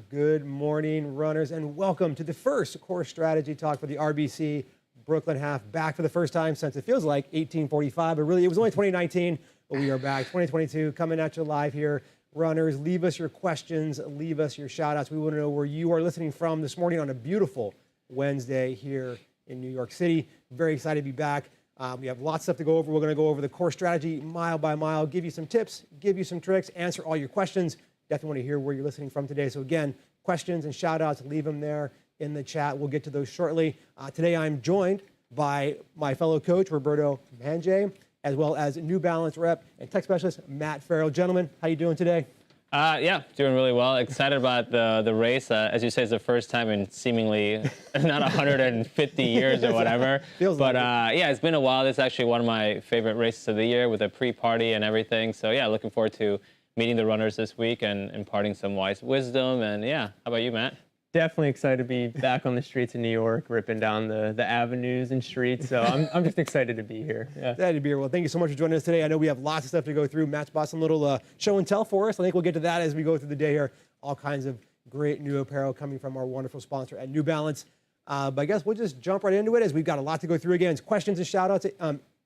Good morning, runners, and welcome to the first core strategy talk for the RBC Brooklyn Half. Back for the first time since it feels like 1845, but really it was only 2019, but we are back. 2022 coming at you live here. Runners, leave us your questions, leave us your shout outs. We want to know where you are listening from this morning on a beautiful Wednesday here in New York City. Very excited to be back. We have lots of stuff to go over. We're going to go over the core strategy mile by mile, give you some tips, give you some tricks, answer all your questions. Definitely want to hear where you're listening from today. So again, questions and shout outs, leave them there in the chat. We'll get to those shortly. Today I'm joined by my fellow coach, Roberto Manje, as well as New Balance rep and tech specialist, Matt Farell. Gentlemen, how you doing today? Yeah, doing really well. Excited about the race. As you say, it's the first time in seemingly not 150 years or whatever. Feels but like it. yeah, it's been a while. It's actually one of my favorite races of the year with a pre-party and everything. So yeah, looking forward to meeting the runners this week and imparting some wise wisdom. And yeah, how about you, Matt? Definitely excited to be back on the streets of New York, ripping down the avenues and streets. So I'm just excited to be here. Yeah. Excited to be here. Well, thank you so much for joining us today. I know we have lots of stuff to go through. Matt's bought some little show and tell for us. I think we'll get to that as we go through the day here. All kinds of great new apparel coming from our wonderful sponsor at New Balance. But I guess we'll just jump right into it as we've got a lot to go through again. It's questions and shout outs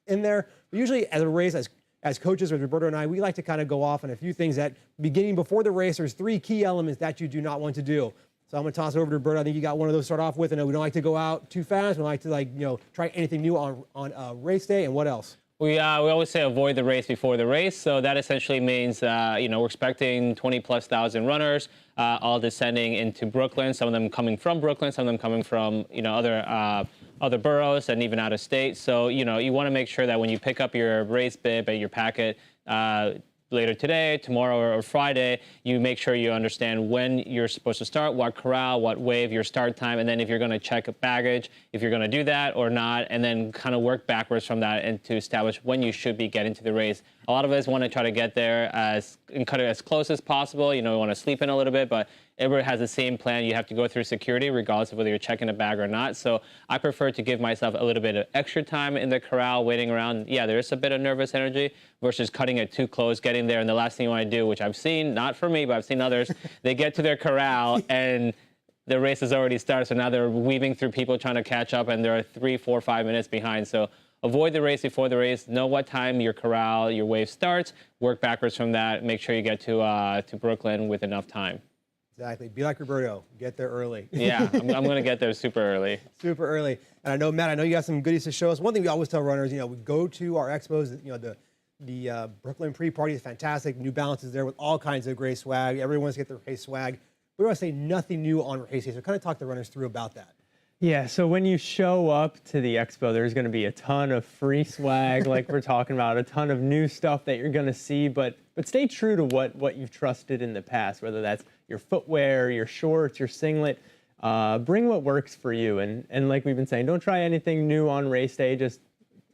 in there. We usually, as a race, as coaches with Roberto and I, we like to kind of go off on a few things that beginning before the race, there's 3 key elements that you do not want to do. So I'm going to toss it over to Roberto. I think you got one of those to start off with. And we don't like to go out too fast. We don't like to try anything new on race day. And what else? We always say avoid the race before the race. So that essentially means, we're expecting 20,000+ runners, all descending into Brooklyn, some of them coming from Brooklyn, some of them coming from, other boroughs and even out of state. So, you want to make sure that when you pick up your race bib at your packet, later today, tomorrow, or Friday, you make sure you understand when you're supposed to start, what corral, what wave, your start time, and then if you're going to check baggage, if you're going to do that or not, and then kind of work backwards from that and to establish when you should be getting to the race. A lot of us want to try to get there and cut it as close as possible. We want to sleep in a little bit, but everybody has the same plan. You have to go through security regardless of whether you're checking a bag or not. So I prefer to give myself a little bit of extra time in the corral, waiting around. Yeah, there is a bit of nervous energy versus cutting it too close, getting there. And the last thing you want to do, which I've seen, not for me, but I've seen others, they get to their corral and the race has already started. So now they're weaving through people trying to catch up and they're 3, 4, 5 minutes behind. So avoid the race before the race. Know what time your corral, your wave starts. Work backwards from that. Make sure you get to Brooklyn with enough time. Exactly. Be like Roberto. Get there early. Yeah, I'm going to get there super early. Super early. And I know, Matt, you got some goodies to show us. One thing we always tell runners, we go to our expos, the Brooklyn pre-party is fantastic. New Balance is there with all kinds of great swag. Everyone wants to get their race swag. We want to say nothing new on race day. So kind of talk the runners through about that. Yeah, so when you show up to the expo, there's going to be a ton of free swag, like we're talking about, a ton of new stuff that you're going to see, but stay true to what you've trusted in the past, whether that's your footwear, your shorts, your singlet. Bring what works for you, and like we've been saying, don't try anything new on race day. Just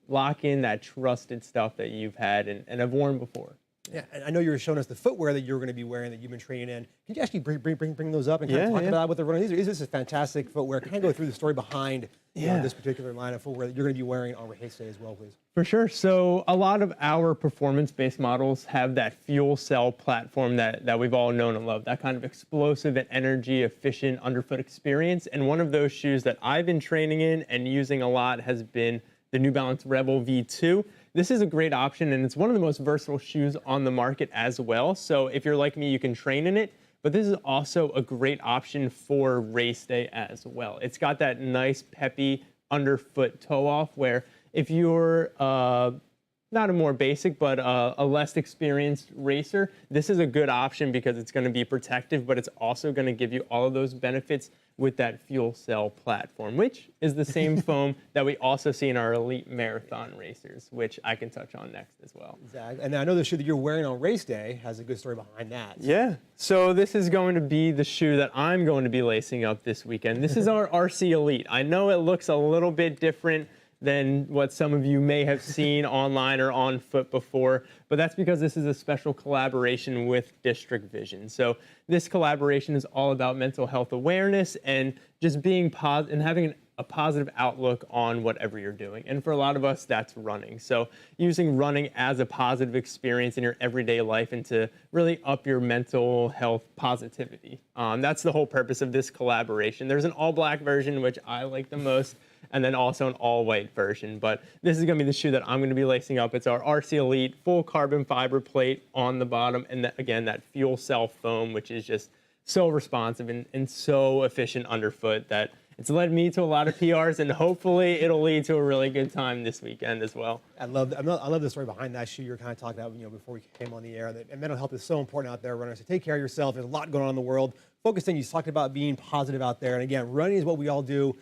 lock in that trusted stuff that you've had and have worn before. Yeah, and I know you were showing us the footwear that you're going to be wearing that you've been training in. Can you actually bring those up and kind of talk about that with the runners? This is fantastic footwear. Can I go through the story behind this particular line of footwear that you're going to be wearing on race day as well, please? For sure. So a lot of our performance-based models have that fuel cell platform that we've all known and loved, that kind of explosive and energy efficient underfoot experience. And one of those shoes that I've been training in and using a lot has been the New Balance Rebel V2. This is a great option, and it's one of the most versatile shoes on the market as well. So if you're like me, you can train in it, but this is also a great option for race day as well. It's got that nice peppy underfoot toe off where if you're not a more basic, but a less experienced racer, this is a good option because it's going to be protective, but it's also going to give you all of those benefits with that fuel cell platform, which is the same foam that we also see in our elite marathon racers, which I can touch on next as well. Exactly. And I know the shoe that you're wearing on race day has a good story behind that. Yeah. So this is going to be the shoe that I'm going to be lacing up this weekend. This is our RC Elite. I know it looks a little bit different than what some of you may have seen online or on foot before, but that's because this is a special collaboration with District Vision. So this collaboration is all about mental health awareness and just being positive and having an a positive outlook on whatever you're doing. And for a lot of us, that's running. So using running as a positive experience in your everyday life and to really up your mental health positivity. That's the whole purpose of this collaboration. There's an all-black version, which I like the most, and then also an all-white version. But this is going to be the shoe that I'm going to be lacing up. It's our RC Elite full carbon fiber plate on the bottom, and again, that fuel cell foam, which is just so responsive and so efficient underfoot that it's led me to a lot of PRs, and hopefully it'll lead to a really good time this weekend as well. I love the story behind that shoe you're kind of talking about, before we came on the air. And mental health is so important out there, runners. So take care of yourself. There's a lot going on in the world. Focusing, you talked about being positive out there. And again, running is what we all do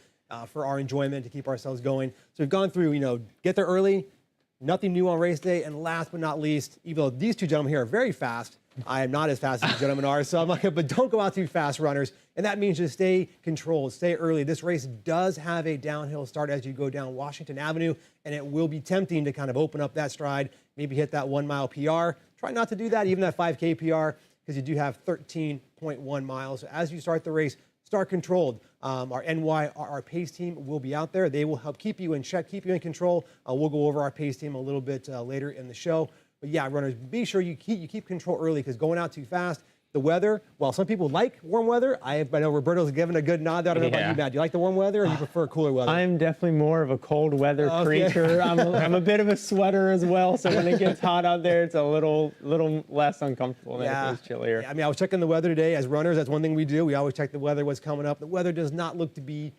for our enjoyment, to keep ourselves going. So we've gone through, get there early, nothing new on race day, and last but not least, even though these two gentlemen here are very fast, I am not as fast as the gentlemen are, so I'm like, but don't go out too fast, runners. And that means just stay controlled, stay early. This race does have a downhill start as you go down Washington Avenue, and it will be tempting to kind of open up that stride, maybe hit that 1 mile PR. Try not to do that, even that 5K PR, because you do have 13.1 miles. So as you start the race, start controlled. Our NYRR pace team will be out there. They will help keep you in check, keep you in control. We'll go over our pace team a little bit later in the show. But yeah, runners, be sure you keep control early, because going out too fast, the weather, while some people like warm weather, I know Roberto's giving a good nod. I don't know about you, Matt. Do you like the warm weather, or you prefer cooler weather? I'm definitely more of a cold weather creature. I'm a bit of a sweater as well, so when it gets hot out there, it's a little less uncomfortable than if it's chillier. Yeah, I was checking the weather today. As runners, that's one thing we do. We always check the weather, what's coming up. The weather does not look to be,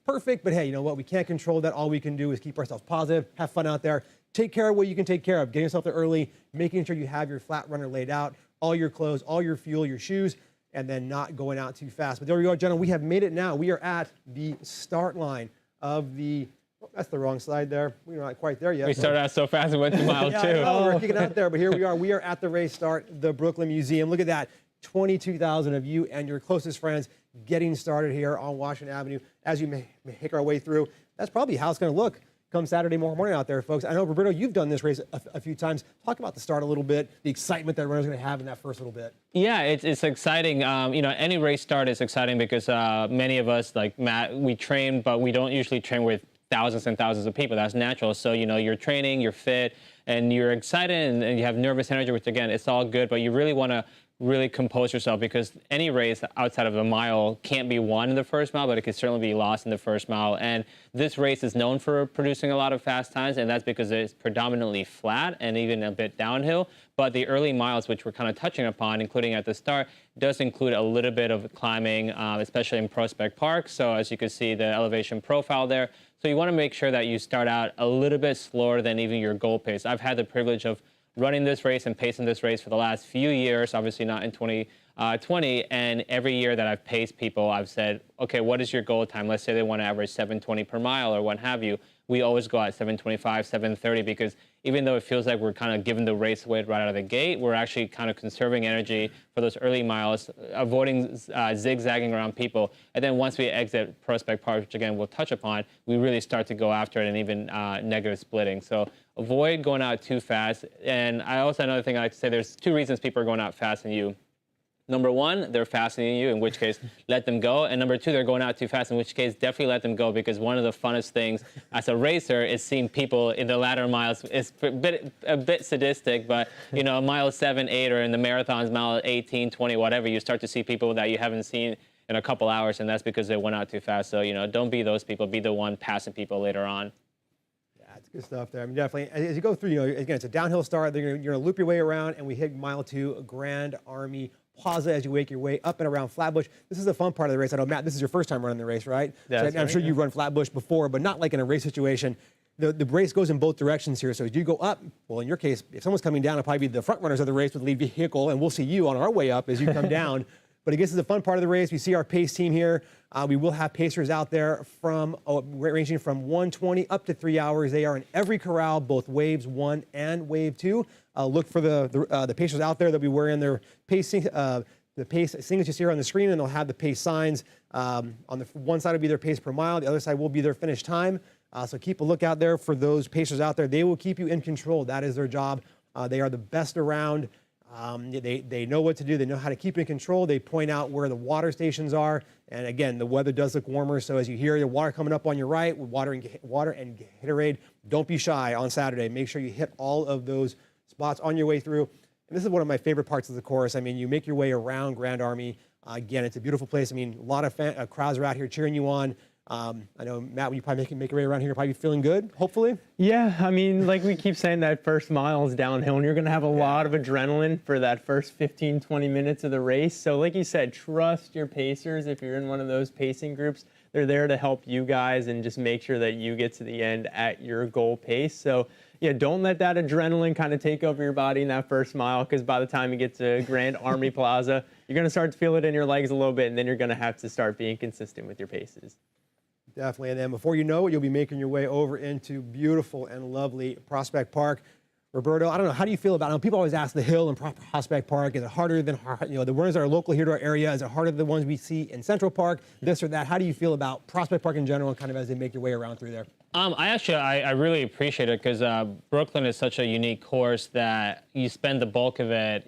perfect, but hey, you know what? We can't control that. All we can do is keep ourselves positive, have fun out there, take care of what you can take care of, getting yourself there early, making sure you have your flat runner laid out, all your clothes, all your fuel, your shoes, and then not going out too fast. But there we go, gentlemen. We have made it now. We are at the start line of the, that's the wrong slide there. We're not quite there yet. We started out so fast, we went to mile 2. We're kicking out there, but here we are. We are at the race start, the Brooklyn Museum. Look at that. 22,000 of you and your closest friends getting started here on Washington Avenue. As you make our way through, that's probably how it's going to look come Saturday morning out there, folks. I know, Roberto, you've done this race a few times. Talk about the start a little bit, the excitement that runners are going to have in that first little bit. Yeah, it's exciting. Any race start is exciting because many of us, like Matt, we train, but we don't usually train with thousands and thousands of people. That's natural. So, you're training, you're fit, and you're excited, and you have nervous energy, which, again, it's all good, but you really want to really compose yourself, because any race outside of a mile can't be won in the first mile, but it can certainly be lost in the first mile. And this race is known for producing a lot of fast times, and that's because it's predominantly flat and even a bit downhill. But the early miles, which we're kind of touching upon, including at the start, does include a little bit of climbing, especially in Prospect Park. So as you can see, the elevation profile there. So you want to make sure that you start out a little bit slower than even your goal pace. I've had the privilege of running this race and pacing this race for the last few years, obviously not in 2020, and every year that I've paced people, I've said, okay, what is your goal time? Let's say they want to average 7:20 per mile or what have you. We always go at 7:25, 7:30, because even though it feels like we're kind of giving the race away right out of the gate, we're actually kind of conserving energy for those early miles, avoiding zigzagging around people. And then once we exit Prospect Park, which again we'll touch upon, we really start to go after it and even negative splitting. So avoid going out too fast. And I also, another thing I like to say, there's 2 reasons people are going out faster than you. Number 1, they're faster than you, in which case, let them go. And number 2, they're going out too fast, in which case, definitely let them go, because one of the funnest things as a racer is seeing people in the latter miles. It's a bit sadistic, but, mile 7, 8, or in the marathons, mile 18, 20, whatever, you start to see people that you haven't seen in a couple hours, and that's because they went out too fast. So, don't be those people. Be the one passing people later on. It's good stuff there. I mean, definitely. As you go through, again, it's a downhill start. You're going to loop your way around, and we hit mile 2, Grand Army Plaza, as you make your way up and around Flatbush. This is the fun part of the race. I know, Matt, this is your first time running the race, right? So I'm sure you've run Flatbush before, but not like in a race situation. The race goes in both directions here. So as you go up, well, in your case, if someone's coming down, it'll probably be the front runners of the race with the lead vehicle, and we'll see you on our way up as you come down. But I guess it's the fun part of the race. We see our pace team here. We will have pacers out there ranging from 1:20 up to 3 hours. They are in every corral, both waves 1 and wave 2. Look for the pacers out there. They'll be wearing their pacing. The pace singlets you see here on the screen, and they'll have the pace signs. On the one side will be their pace per mile. The other side will be their finish time. So keep a lookout there for those pacers out there. They will keep you in control. That is their job. They are the best around. They know what to do. They know how to keep it in control. They point out where the water stations are. And again, the weather does look warmer. So as you hear the water coming up on your right with water and Gatorade, don't be shy on Saturday. Make sure you hit all of those spots on your way through. And this is one of my favorite parts of the course. I mean, you make your way around Grand Army. Again, it's a beautiful place. I mean, a lot of crowds are out here cheering you on. I know, Matt, when you probably make your way around here, you're probably feeling good, hopefully. Yeah, I mean, like we keep saying, that first mile is downhill, and you're going to have a lot of adrenaline for that first 15, 20 minutes of the race. So like you said, trust your pacers. If you're in one of those pacing groups, they're there to help you guys and just make sure that you get to the end at your goal pace. So yeah, don't let that adrenaline kind of take over your body in that first mile, because by the time you get to Grand Army Plaza, you're going to start to feel it in your legs a little bit, and then you're going to have to start being consistent with your paces. Definitely. And then before you know it, you'll be making your way over into beautiful and lovely Prospect Park. Roberto, I don't know, how do you feel about it? People always ask the hill in Prospect Park. Is it harder than, the runners that are local here to our area? Is it harder than the ones we see in Central Park? This or that? How do you feel about Prospect Park in general, and kind of as they make your way around through there? I really appreciate it, because Brooklyn is such a unique course that you spend the bulk of it,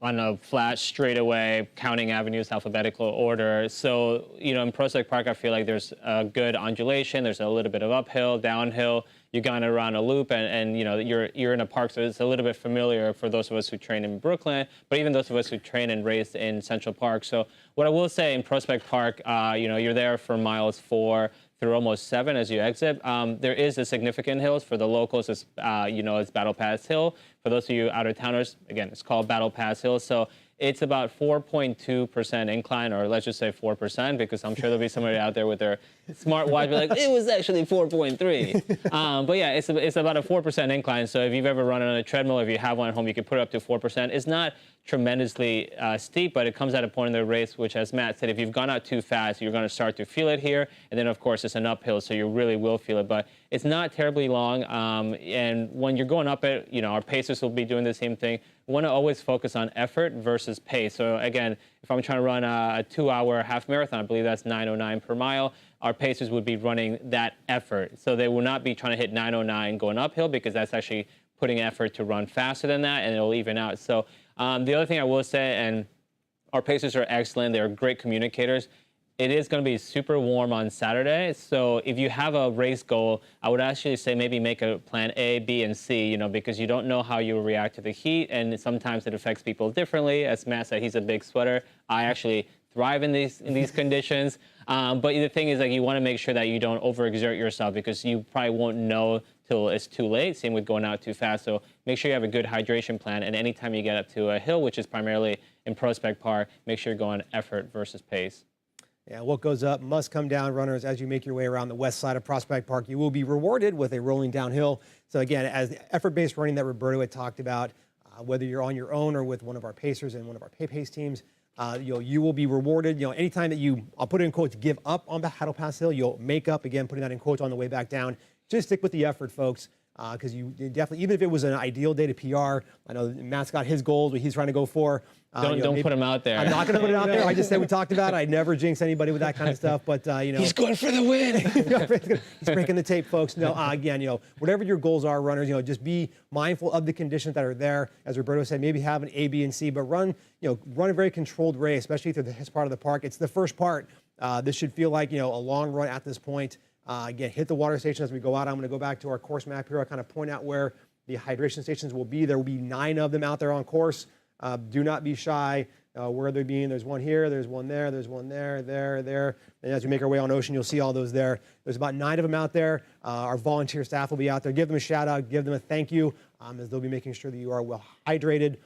on a flat straightaway, counting avenues, alphabetical order. So, in Prospect Park, I feel like there's a good undulation. There's a little bit of uphill, downhill. You're going around a loop, and you're in a park, so it's a little bit familiar for those of us who train in Brooklyn, but even those of us who train and raised in Central Park. So what I will say in Prospect Park, you're there for miles 4 through almost 7 as you exit. There is a significant hills for the locals. It's Battle Pass Hill. For those of you out of towners, again, it's called Battle Pass Hill. So it's about 4.2% incline, or let's just say 4%, because I'm sure there'll be somebody out there with their smart watch be like, it was actually 4.3. But yeah, it's about a 4% incline. So if you've ever run on a treadmill, if you have one at home, you can put it up to 4%. It's not tremendously steep, but it comes at a point in the race, which, as Matt said, if you've gone out too fast, you're going to start to feel it here. And then, of course, it's an uphill, so you really will feel it. But it's not terribly long. And when you're going up it, our pacers will be doing the same thing. We want to always focus on effort versus pace. So again, if I'm trying to run a 2-hour half marathon, I believe that's 9:09 per mile, our pacers would be running that effort. So they will not be trying to hit 9:09 going uphill, because that's actually putting effort to run faster than that, and it'll even out. So the other thing I will say, and our pacers are excellent, they're great communicators. It is going to be super warm on Saturday, so if you have a race goal, I would actually say maybe make a plan A, B, and C, because you don't know how you will react to the heat, and sometimes it affects people differently. As Matt said, he's a big sweater. I actually thrive in these conditions, but the thing is, you want to make sure that you don't overexert yourself, because you probably won't know till it's too late. Same with going out too fast. So make sure you have a good hydration plan, and anytime you get up to a hill, which is primarily in Prospect Park, make sure you're going effort versus pace. Yeah, what goes up must come down, runners. As you make your way around the west side of Prospect Park, you will be rewarded with a rolling downhill. So again, as the effort-based running that Roberto had talked about, whether you're on your own or with one of our pacers and one of our pace teams, you will be rewarded. Anytime that I'll put it in quotes, give up on Battle Pass Hill, you'll make up, again, putting that in quotes on the way back down. Just stick with the effort, folks. Because you definitely, even if it was an ideal day to PR, I know Matt's got his goals, what he's trying to go for. Don't put him out there. I'm not going to put it out there. I just said we talked about it. I never jinx anybody with that kind of stuff. But he's going for the win. He's breaking the tape, folks. No, again, whatever your goals are, runners, just be mindful of the conditions that are there. As Roberto said, maybe have an A, B, and C, but run a very controlled race, especially through this part of the park. It's the first part. This should feel like a long run at this point. Again, hit the water station as we go out. I'm going to go back to our course map here. I'll kind of point out where the hydration stations will be. There will be 9 of them out there on course. Do not be shy where they're being. There's one here, there's one there, there's one there, there. And as we make our way on Ocean, you'll see all those there. There's about 9 of them out there. Our volunteer staff will be out there. Give them a shout out, give them a thank you, as they'll be making sure that you are well hydrated.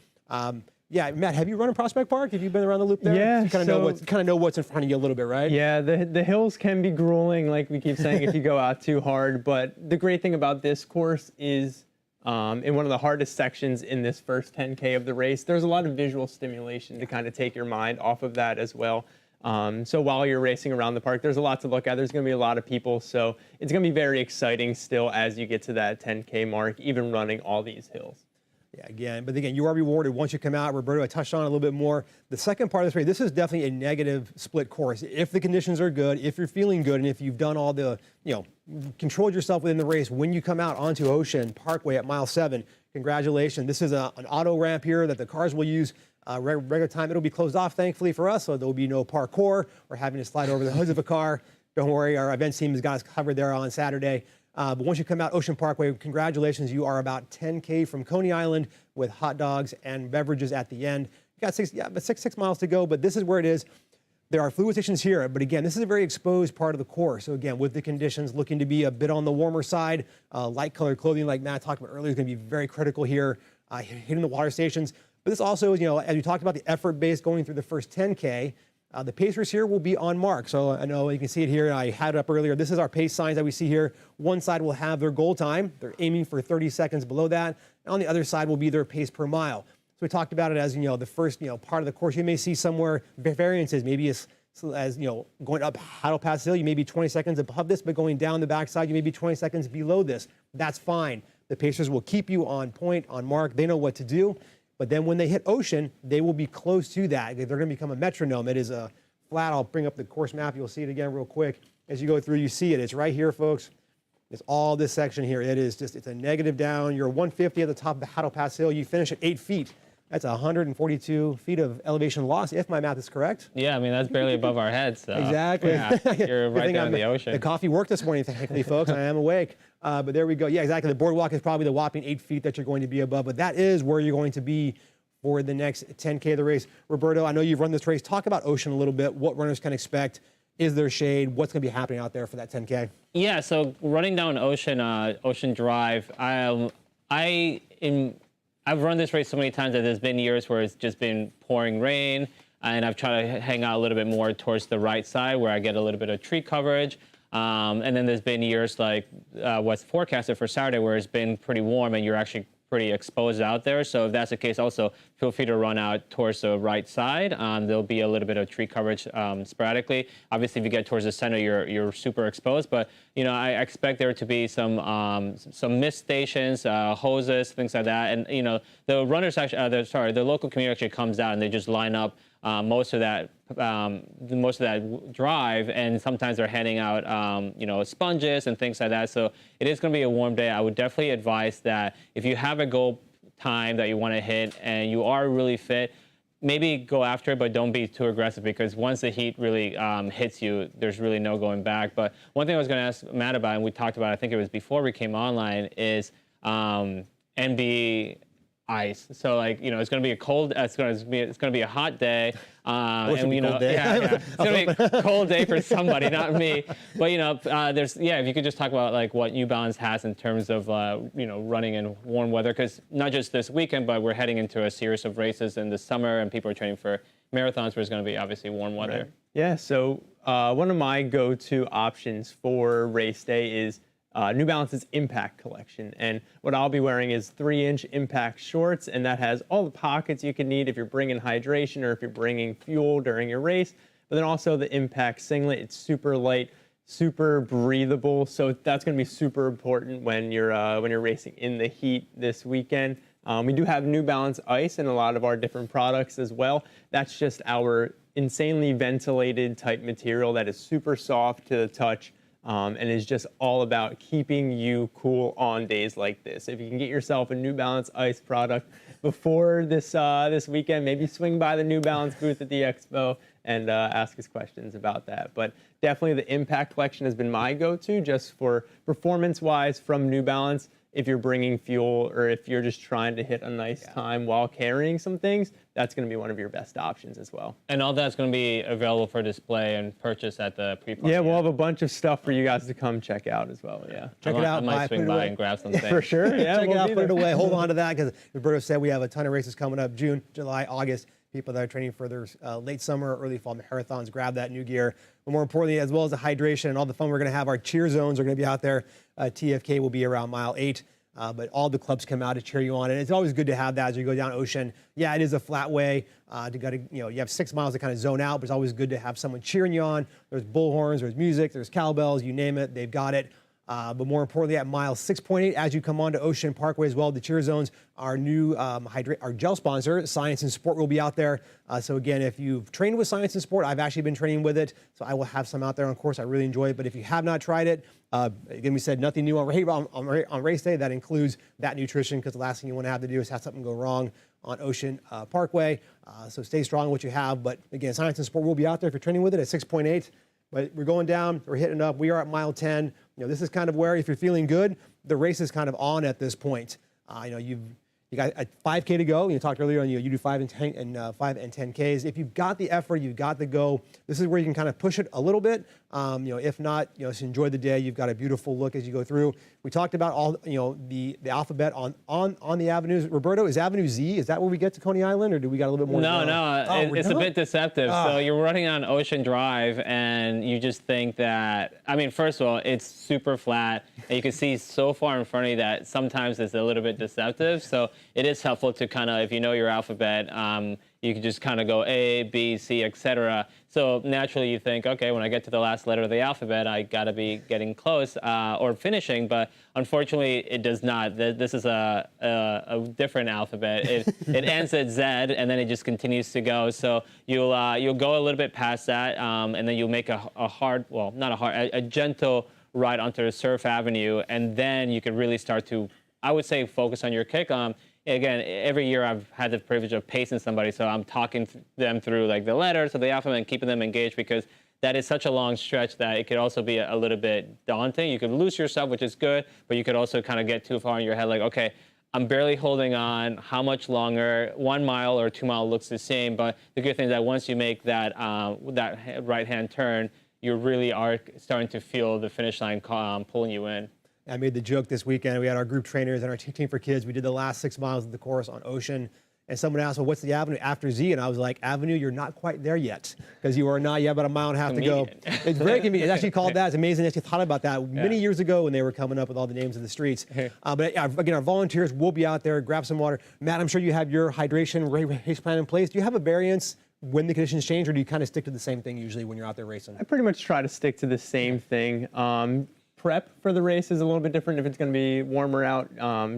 Yeah, Matt, have you run in Prospect Park? Have you been around the loop there? Yeah, you kind of know what's in front of you a little bit, right? Yeah, the hills can be grueling, like we keep saying, if you go out too hard. But the great thing about this course is, in one of the hardest sections in this first 10K of the race, there's a lot of visual stimulation to kind of take your mind off of that as well. So while you're racing around the park, there's a lot to look at. There's going to be a lot of people, so it's going to be very exciting still as you get to that 10K mark, even running all these hills. Yeah, but again, you are rewarded once you come out. Roberto, I touched on it a little bit more. The second part of this race, this is definitely a negative split course. If the conditions are good, if you're feeling good, and if you've done all the, controlled yourself within the race, when you come out onto Ocean Parkway at mile 7, congratulations. This is an auto ramp here that the cars will use regular time. It'll be closed off, thankfully, for us, so there'll be no parkour or having to slide over the hoods of a car. Don't worry, our events team has got us covered there on Saturday. But once you come out Ocean Parkway, congratulations, you are about 10K from Coney Island with hot dogs and beverages at the end. You got six miles to go, but this is where it is. There are fluid stations here, but again, this is a very exposed part of the course. So again, with the conditions looking to be a bit on the warmer side, light colored clothing like Matt talked about earlier is going to be very critical here, hitting the water stations. But this also is, as we talked about the effort base going through the first 10K, the pacers here will be on mark. So I know you can see it here. I had it up earlier. This is our pace signs that we see here. One side will have their goal time. They're aiming for 30 seconds below that. And on the other side will be their pace per mile. So we talked about it as, the first, part of the course. You may see somewhere variances, maybe as going up Haddle Pass Hill, you may be 20 seconds above this, but going down the backside, you may be 20 seconds below this. That's fine. The pacers will keep you on point, on mark. They know what to do. But then when they hit Ocean, they will be close to that. They're going to become a metronome. It is a flat. I'll bring up the course map. You'll see it again real quick. As you go through, you see it. It's right here, folks. It's all this section here. It is just, it's a negative down. You're 150 at the top of the Haddle Pass Hill. You finish at 8 feet. That's 142 feet of elevation loss, if my math is correct. Yeah, I mean, that's barely above our heads. So. Exactly. Yeah, you're right there in the ocean. The coffee worked this morning, thankfully, folks. I am awake. But there we go. Yeah, exactly. The boardwalk is probably the whopping 8 feet that you're going to be above, but that is where you're going to be for the next 10K of the race. Roberto, I know you've run this race. Talk about Ocean a little bit, what runners can expect. Is there shade? What's going to be happening out there for that 10K? Yeah, so running down Ocean Drive, I've run this race so many times that there's been years where it's just been pouring rain, and I've tried to hang out a little bit more towards the right side where I get a little bit of tree coverage. And then there's been years like what's forecasted for Saturday where it's been pretty warm and you're actually pretty exposed out there. So if that's the case, also feel free to run out towards the right side. There'll be a little bit of tree coverage sporadically. Obviously, if you get towards the center, you're super exposed. But I expect there to be some mist stations, hoses, things like that. And the runners actually, the local community actually comes out and they just line up most of that drive, and sometimes they're handing out sponges and things like that. So it is going to be a warm day. I would definitely advise that if you have a goal time that you want to hit and you are really fit, maybe go after it, but don't be too aggressive, because once the heat really hits you, there's really no going back. But one thing I was going to ask Matt about, and we talked about, I think it was before we came online, is NB ice. So it's going to be a cold. It's going to be a hot day. Cold day. It's going to be a cold day for somebody, not me. But if you could just talk about what New Balance has in terms of running in warm weather, because not just this weekend, but we're heading into a series of races in the summer, and people are training for marathons where it's going to be obviously warm weather. Right. Yeah. So one of my go-to options for race day is New Balance's Impact Collection. And what I'll be wearing is 3-inch Impact shorts, and that has all the pockets you can need if you're bringing hydration or if you're bringing fuel during your race. But then also the Impact Singlet. It's super light, super breathable, so that's going to be super important when you're racing in the heat this weekend. We do have New Balance Ice in a lot of our different products as well. That's just our insanely ventilated type material that is super soft to the touch. And is just all about keeping you cool on days like this. If you can get yourself a New Balance Ice product before this weekend, maybe swing by the New Balance booth at the Expo and ask us questions about that. But definitely the Impact Collection has been my go-to just for performance-wise from New Balance. If you're bringing fuel or if you're just trying to hit a nice time while carrying some things, that's going to be one of your best options as well. And all that's going to be available for display and purchase at the PreParty. Yeah, we'll have a bunch of stuff for you guys to come check out as well. Yeah, check it out. I might swing by and grab something. For sure. Yeah, check it out. Put it away. Hold on to that, because Roberto said we have a ton of races coming up: June, July, August. People that are training for their late summer, early fall marathons, grab that new gear. But more importantly, as well as the hydration and all the fun we're going to have, our cheer zones are going to be out there. TFK will be around mile 8. But all the clubs come out to cheer you on, and it's always good to have that as you go down Ocean. Yeah, it is a flat way. You have 6 miles to kind of zone out, but it's always good to have someone cheering you on. There's bullhorns, there's music, there's cowbells, you name it, they've got it. But more importantly, at mile 6.8, as you come onto Ocean Parkway as well, the cheer zones, our new our gel sponsor, Science and Sport, will be out there. So again, if you've trained with Science and Sport, I've actually been training with it, so I will have some out there on course. I really enjoy it. But if you have not tried it, again, we said nothing new on race day. That includes that nutrition, because the last thing you want to have to do is have something go wrong on Ocean Parkway. So stay strong in what you have. But again, Science and Sport will be out there if you're training with it at 6.8. But we're going down, we're hitting up. We are at mile 10. This is kind of where, if you're feeling good, the race is kind of on at this point. You got a 5K to go. You talked earlier on you do 5 and 10 and 5 and 10Ks. If you've got the effort, you've got the go. This is where you can kind of push it a little bit. If not, just enjoy the day. You've got a beautiful look as you go through. We talked about all the alphabet on the avenues. Roberto, is Avenue Z? Is that where we get to Coney Island, or do we got a little bit more? No, it's a bit deceptive. So you're running on Ocean Drive, and you just think that. I mean, first of all, it's super flat, and you can see so far in front of you that sometimes it's a little bit deceptive. So it is helpful to kind of, if you know your alphabet, you can just kind of go A, B, C, etc. So naturally you think, okay, when I get to the last letter of the alphabet, I got to be getting close or finishing. But unfortunately, it does not. This is a different alphabet. It ends at Z, and then it just continues to go. So you'll go a little bit past that, and then you'll make a gentle ride onto the Surf Avenue, and then you can really start to, I would say, focus on your kick. Again, every year I've had the privilege of pacing somebody, so I'm talking them through like the letters of the alphabet and keeping them engaged, because that is such a long stretch that it could also be a little bit daunting. You could lose yourself, which is good, but you could also kind of get too far in your head, like, okay, I'm barely holding on. How much longer? 1 mile or 2 mile looks the same, but the good thing is that once you make that right-hand turn, you really are starting to feel the finish line pulling you in. I made the joke this weekend. We had our group trainers and our team for kids. We did the last 6 miles of the course on Ocean. And someone asked, well, what's the avenue after Z? And I was like, Avenue, you're not quite there yet, because you are not. You have about a mile and a half to go. It's very convenient. It's actually called that. It's amazing. I actually thought about that many years ago when they were coming up with all the names of the streets. But again, our volunteers will be out there. Grab some water. Matt, I'm sure you have your hydration race plan in place. Do you have a variance when the conditions change, or do you kind of stick to the same thing usually when you're out there racing? I pretty much try to stick to the same thing. Prep for the race is a little bit different if it's going to be warmer out.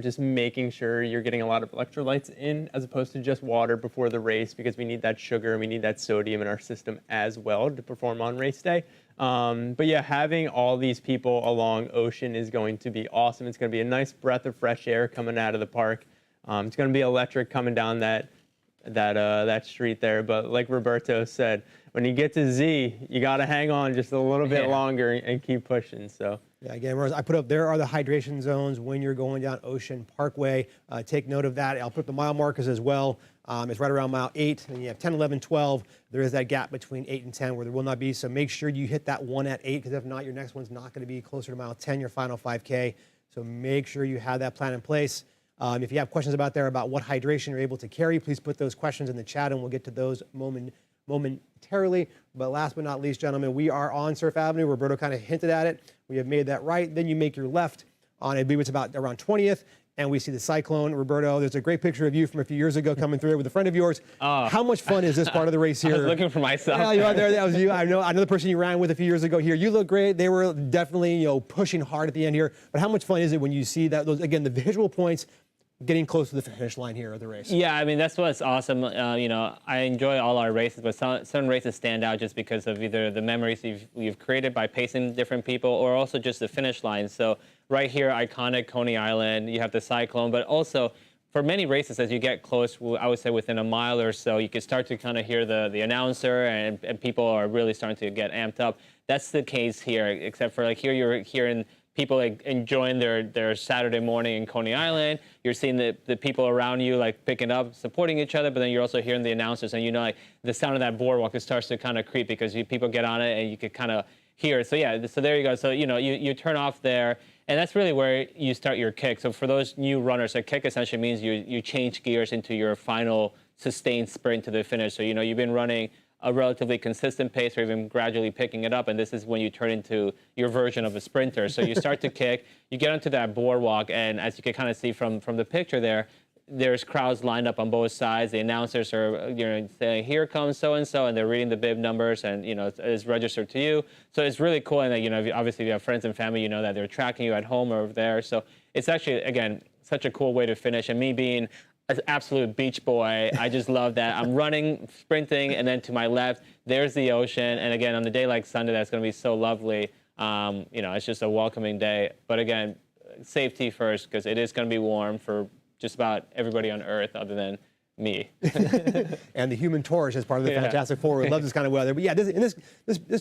Just making sure you're getting a lot of electrolytes in as opposed to just water before the race, because we need that sugar and we need that sodium in our system as well to perform on race day. But yeah, having all these people along Ocean is going to be awesome. It's going to be a nice breath of fresh air coming out of the park. It's going to be electric coming down that street there. But like Roberto said, when you get to Z, you got to hang on just a little bit longer and keep pushing. So. Yeah, again, I put up, there are the hydration zones when you're going down Ocean Parkway. Take note of that. I'll put up the mile markers as well. It's right around mile 8, and you have 10, 11, 12. There is that gap between 8 and 10 where there will not be. So make sure you hit that one at 8, because if not, your next one's not going to be closer to mile 10, your final 5K. So make sure you have that plan in place. If you have questions about what hydration you're able to carry, please put those questions in the chat, and we'll get to those momentarily. But last but not least, gentlemen, we are on Surf Avenue. Roberto kind of hinted at it. We have made that right. Then you make your left on, I believe it's about around 20th, and we see the Cyclone. Roberto, there's a great picture of you from a few years ago coming through with a friend of yours. How much fun is this part of the race here? I was looking for myself. Yeah, you are there. That was you. I know another person you ran with a few years ago here. You look great. They were definitely pushing hard at the end here. But how much fun is it when you see that? Those, again, the visual points getting close to the finish line here of the race. Yeah, I mean, that's what's awesome. I enjoy all our races, but some races stand out just because of either the memories you've created by pacing different people, or also just the finish line. So right here, iconic Coney Island, you have the Cyclone, but also for many races, as you get close, I would say within a mile or so, you can start to kind of hear the announcer, and people are really starting to get amped up. That's the case here, except for like here, you're hearing people enjoying their Saturday morning in Coney Island. You're seeing the people around you like picking up, supporting each other, but then you're also hearing the announcers, and like the sound of that boardwalk, it starts to kind of creep because people get on it and you could kind of hear it. So yeah, so there you go. So you turn off there, and that's really where you start your kick. So for those new runners, a kick essentially means you change gears into your final sustained sprint to the finish. So you've been running a relatively consistent pace, or even gradually picking it up, and this is when you turn into your version of a sprinter. So you start to kick, you get onto that boardwalk, and as you can kind of see from the picture there, there's crowds lined up on both sides. The announcers are, saying, "Here comes so and so," and they're reading the bib numbers, and it's registered to you. So it's really cool, and obviously if you have friends and family, that they're tracking you at home or over there. So it's actually, again, such a cool way to finish. And me being an absolute beach boy, I just love that. I'm running, sprinting, and then to my left, there's the ocean. And again, on the day like Sunday, that's going to be so lovely. It's just a welcoming day. But again, safety first, because it is going to be warm for just about everybody on Earth other than me. And the Human Torch as part of the Fantastic Four. We love this kind of weather. But yeah, this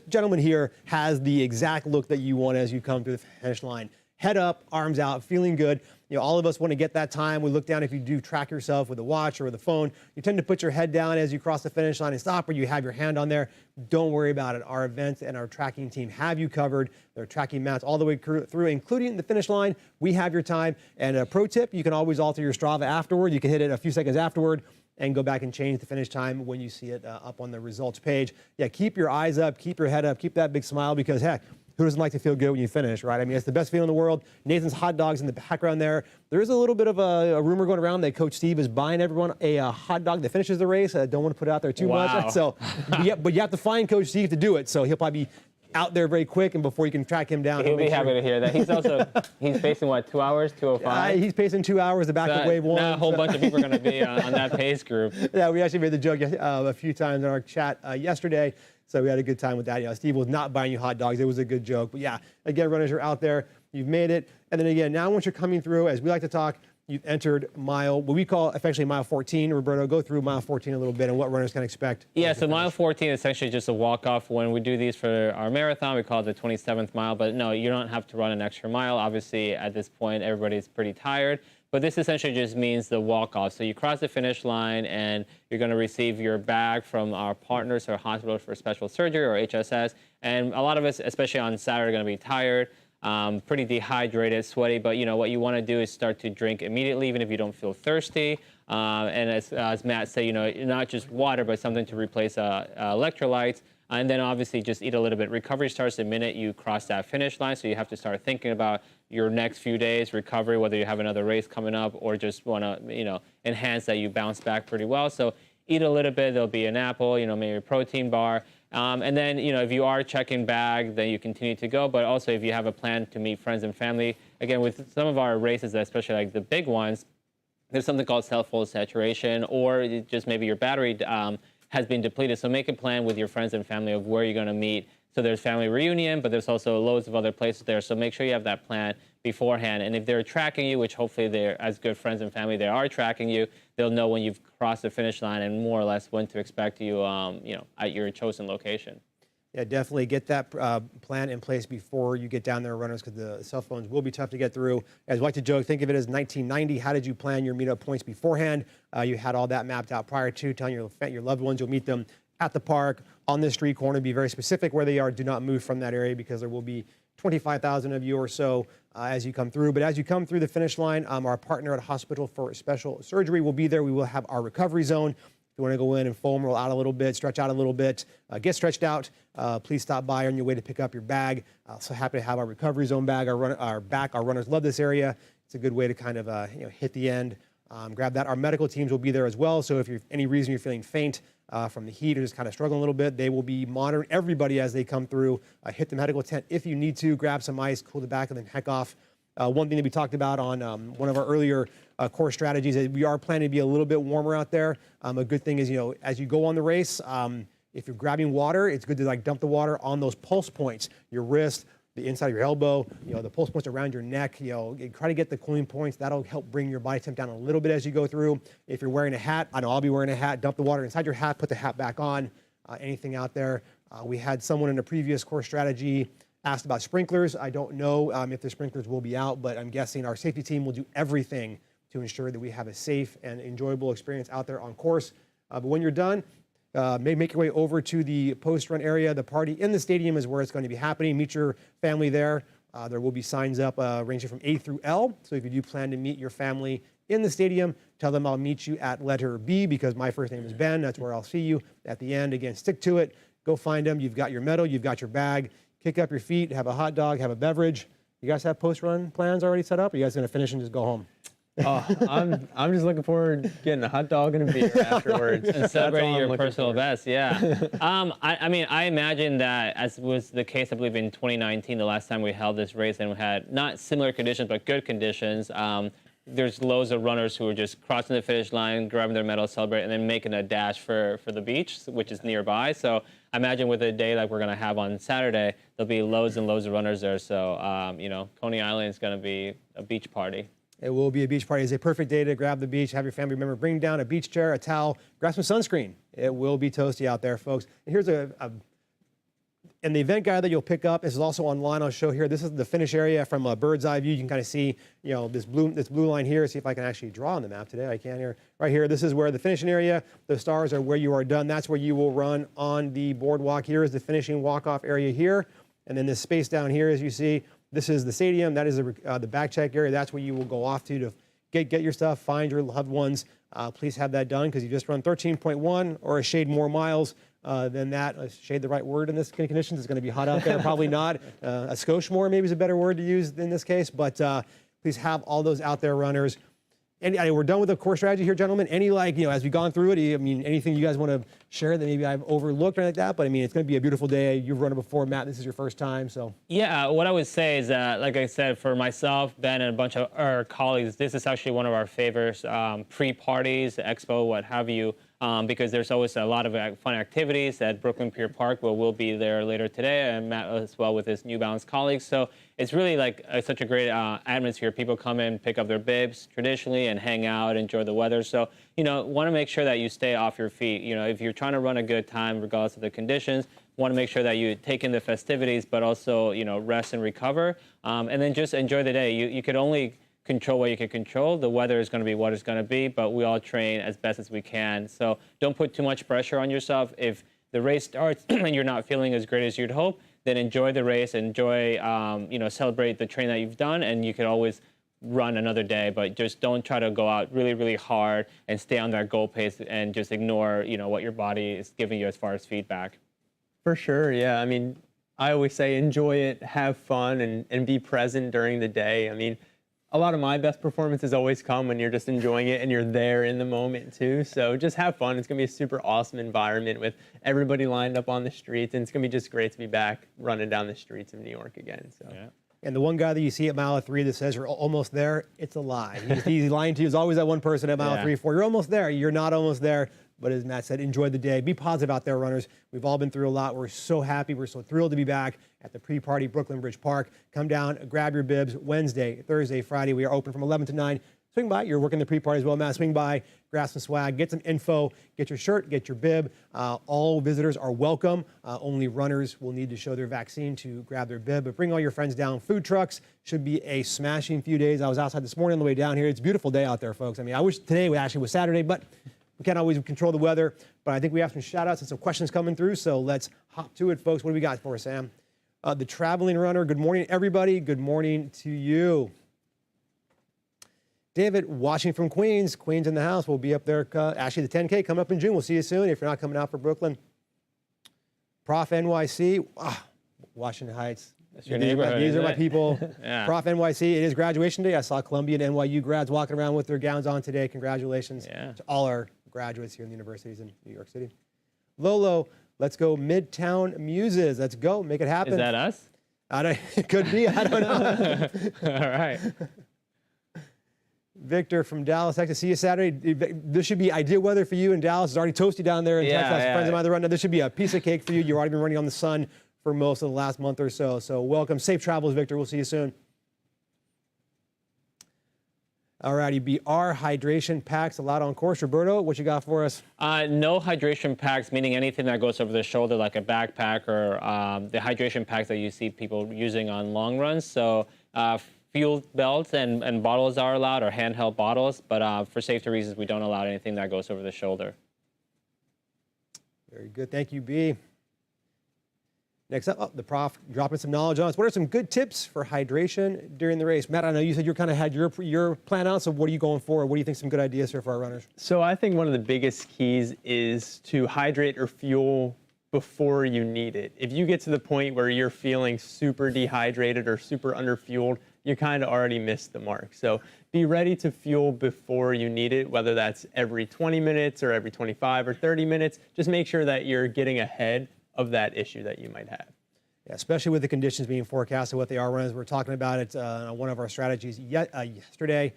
gentleman here has the exact look that you want as you come through the finish line. Head up, arms out, feeling good. All of us want to get that time. We look down, if you do track yourself with a watch or with a phone, you tend to put your head down as you cross the finish line and stop, or you have your hand on there. Don't worry about it. Our events and our tracking team have you covered. They're tracking maps all the way through, including the finish line. We have your time. And a pro tip, you can always alter your Strava afterward. You can hit it a few seconds afterward and go back and change the finish time when you see it up on the results page. Yeah, keep your eyes up, keep your head up, keep that big smile, because heck, who doesn't like to feel good when you finish, right? I mean, it's the best feeling in the world. Nathan's Hot Dogs in the background there. There is a little bit of a rumor going around that Coach Steve is buying everyone a hot dog that finishes the race. I don't want to put it out there too much. So, but you have to find Coach Steve to do it. So he'll probably be out there very quick, and before you can track him down, he'll be happy to hear that. He's pacing what, 2 hours, 2:05? He's pacing 2 hours. The back of wave one. Now a whole bunch of people are going to be on that pace group. Yeah, we actually made the joke a few times in our chat yesterday. So we had a good time with that. Steve was not buying you hot dogs. It was a good joke. But yeah, again, runners, you're out there. You've made it. And then again, now once you're coming through, as we like to talk, you've entered what we call affectionately mile 14. Roberto, go through mile 14 a little bit and what runners can expect. Yeah, so mile 14 is essentially just a walk-off. When we do these for our marathon, we call it the 27th mile. But no, you don't have to run an extra mile. Obviously, at this point, everybody's pretty tired. But this essentially just means the walk-off. So you cross the finish line, and you're going to receive your bag from our partners, our Hospital for Special Surgery, or HSS. And a lot of us, especially on Saturday, are going to be tired, pretty dehydrated, sweaty. But what you want to do is start to drink immediately, even if you don't feel thirsty. And as Matt said, not just water, but something to replace electrolytes. And then obviously just eat a little bit. Recovery starts the minute you cross that finish line, so you have to start thinking about your next few days recovery, whether you have another race coming up or just want to, enhance that you bounce back pretty well. So eat a little bit. There'll be an apple, maybe a protein bar. And then, if you are checking bag, then you continue to go. But also if you have a plan to meet friends and family, again, with some of our races, especially like the big ones, there's something called self-full saturation, or just maybe your battery has been depleted. So make a plan with your friends and family of where you're going to meet. So there's family reunion, but there's also loads of other places there. So make sure you have that plan beforehand. And if they're tracking you, which hopefully they're as good friends and family, they are tracking you, they'll know when you've crossed the finish line and more or less when to expect you, at your chosen location. Yeah, definitely get that plan in place before you get down there, runners, because the cell phones will be tough to get through. As I like to joke, think of it as 1990. How did you plan your meetup points beforehand? You had all that mapped out prior to, telling your loved ones you'll meet them at the park, on the street corner. Be very specific where they are. Do not move from that area, because there will be 25,000 of you or so as you come through. But as you come through the finish line, our partner at Hospital for Special Surgery will be there. We will have our recovery zone. If you want to go in and foam roll out a little bit, stretch out a little bit, get stretched out, please stop by on your way to pick up your bag. So happy to have our recovery zone bag, our back. Our runners love this area. It's a good way to kind of hit the end, grab that. Our medical teams will be there as well. So if you're any reason you're feeling faint from the heat or just kind of struggling a little bit, they will be monitoring everybody as they come through. Hit the medical tent if you need to, grab some ice, cool the back, and then heck off. One thing that we talked about on one of our earlier core strategies is we are planning to be a little bit warmer out there. A good thing is, as you go on the race, if you're grabbing water, it's good to dump the water on those pulse points, your wrist, the inside of your elbow, the pulse points around your neck. Try to get the cooling points. That'll help bring your body temp down a little bit as you go through. If you're wearing a hat, I know I'll be wearing a hat. Dump the water inside your hat. Put the hat back on. Anything out there. We had someone in a previous core strategy asked about sprinklers. I don't know if the sprinklers will be out, but I'm guessing our safety team will do everything to ensure that we have a safe and enjoyable experience out there on course. But when you're done, make your way over to the post-run area. The party in the stadium is where it's going to be happening. Meet your family there. There will be signs up ranging from A through L. So if you do plan to meet your family in the stadium, tell them I'll meet you at letter B, because my first name is Ben. That's where I'll see you at the end. Again, stick to it. Go find them. You've got your medal. You've got your bag. Kick up your feet. Have a hot dog. Have a beverage. You guys have post-run plans already set up? Or are you guys going to finish and just go home? I'm just looking forward to getting a hot dog and a beer afterwards. And celebrating your personal for. best, yeah. I mean, I imagine that, as was the case, I believe, in 2019, the last time we held this race, and we had not similar conditions, but good conditions. There's loads of runners who are just crossing the finish line, grabbing their medal, celebrating, and then making a dash for the beach, which is nearby. So I imagine with a day like we're going to have on Saturday, there'll be loads and loads of runners there. So, you know, Coney Island is going to be a beach party. It will be a beach party. It's a perfect day to grab the beach, have your family member bring down a beach chair, a towel, grab some sunscreen. It will be toasty out there, folks. And here's and the event guide that you'll pick up, this is also online. I'll show here. This is the finish area from a bird's eye view. You can kind of see, you know, this blue line here. See if I can actually draw on the map today. I can here. Right here. This is where the finishing area. The stars are where you are done. That's where you will run on the boardwalk. Here is the finishing walk-off area here, and then this space down here, as you see. This is the stadium. That is the back check area. That's where you will go off to get your stuff, find your loved ones. Please have that done because you just run 13.1 or a shade more miles than that. A shade the right word in this conditions. It's going to be hot out there. Probably not. A skosh more maybe is a better word to use in this case. But please have all those out there runners. And we're done with the course strategy here, gentlemen. Any, like, you know, as we've gone through it, I mean, anything you guys want to share that maybe I've overlooked or anything like that? But I mean, it's going to be a beautiful day. You've run it before, Matt. This is your first time, so. Yeah, what I would say is that, like I said, for myself, Ben, and a bunch of our colleagues, this is actually one of our favorites, pre-parties, expo, what have you, because there's always a lot of fun activities at Brooklyn Pier Park. We'll be there later today, and Matt as well with his New Balance colleagues. So it's really like such a great atmosphere. People come in, pick up their bibs traditionally, and hang out, enjoy the weather. So, you know, want to make sure that you stay off your feet. You know, if you're trying to run a good time, regardless of the conditions, want to make sure that you take in the festivities, but also, you know, rest and recover, and then just enjoy the day. You could only control what you can control. The weather is going to be what it's going to be, but we all train as best as we can. So don't put too much pressure on yourself. If the race starts and you're not feeling as great as you'd hope, then enjoy the race, enjoy, you know, celebrate the training that you've done, and you could always run another day, but just don't try to go out really, really hard and stay on that goal pace and just ignore, you know, what your body is giving you as far as feedback. For sure, yeah. I mean, I always say enjoy it, have fun, and be present during the day. I mean, a lot of my best performances always come when you're just enjoying it and you're there in the moment too. So just have fun. It's going to be a super awesome environment with everybody lined up on the streets, and it's going to be just great to be back running down the streets of New York again. So. Yeah. And the one guy that you see at mile 3 that says you're almost there, it's a lie. He's lying to you. There's always that one person at mile 3, 4. You're almost there. You're not almost there. But as Matt said, enjoy the day. Be positive out there, runners. We've all been through a lot. We're so happy. We're so thrilled to be back at the pre-party Brooklyn Bridge Park. Come down, grab your bibs. Wednesday, Thursday, Friday, we are open from 11 to 9. Swing by. You're working the pre-party as well, Matt. Swing by, grab some swag, get some info, get your shirt, get your bib. All visitors are welcome. Only runners will need to show their vaccine to grab their bib. But bring all your friends down. Food trucks should be a smashing few days. I was outside this morning on the way down here. It's a beautiful day out there, folks. I mean, I wish today actually was Saturday, but we can't always control the weather. But I think we have some shout-outs and some questions coming through, so let's hop to it, folks. What do we got for us, Sam? The traveling runner. Good morning, everybody. Good morning to you. David, watching from Queens. Queens in the house. We'll be up there. Actually, the 10K coming up in June. We'll see you soon if you're not coming out for Brooklyn. Prof NYC. Washington Heights. That's your neighborhood. These are my people. Yeah. Prof NYC. It is graduation day. I saw Columbia and NYU grads walking around with their gowns on today. Congratulations to all our graduates here in the universities in New York City. Lolo, let's go Midtown Muses. Let's go. Make it happen. Is that us? It could be. I don't know. All right. Victor from Dallas, Texas. See you Saturday. This should be ideal weather for you in Dallas. It's already toasty down there in Texas. Friends of mine that run. Now, this should be a piece of cake for you. You've already been running on the sun for most of the last month or so. So welcome. Safe travels, Victor. We'll see you soon. All righty. BR hydration packs allowed on course. Roberto, what you got for us? No hydration packs, meaning anything that goes over the shoulder, like a backpack or the hydration packs that you see people using on long runs. So fuel belts and bottles are allowed, or handheld bottles, but for safety reasons, we don't allow anything that goes over the shoulder. Very good. Thank you, B. Next up, the prof dropping some knowledge on us. What are some good tips for hydration during the race? Matt, I know you said you kind of had your plan out, so what are you going for? What do you think some good ideas here for our runners? So I think one of the biggest keys is to hydrate or fuel before you need it. If you get to the point where you're feeling super dehydrated or super underfueled, you kind of already missed the mark. So be ready to fuel before you need it, whether that's every 20 minutes or every 25 or 30 minutes. Just make sure that you're getting ahead of that issue that you might have. Yeah, especially with the conditions being forecasted, what they are. As we're talking about it on one of our strategies yesterday.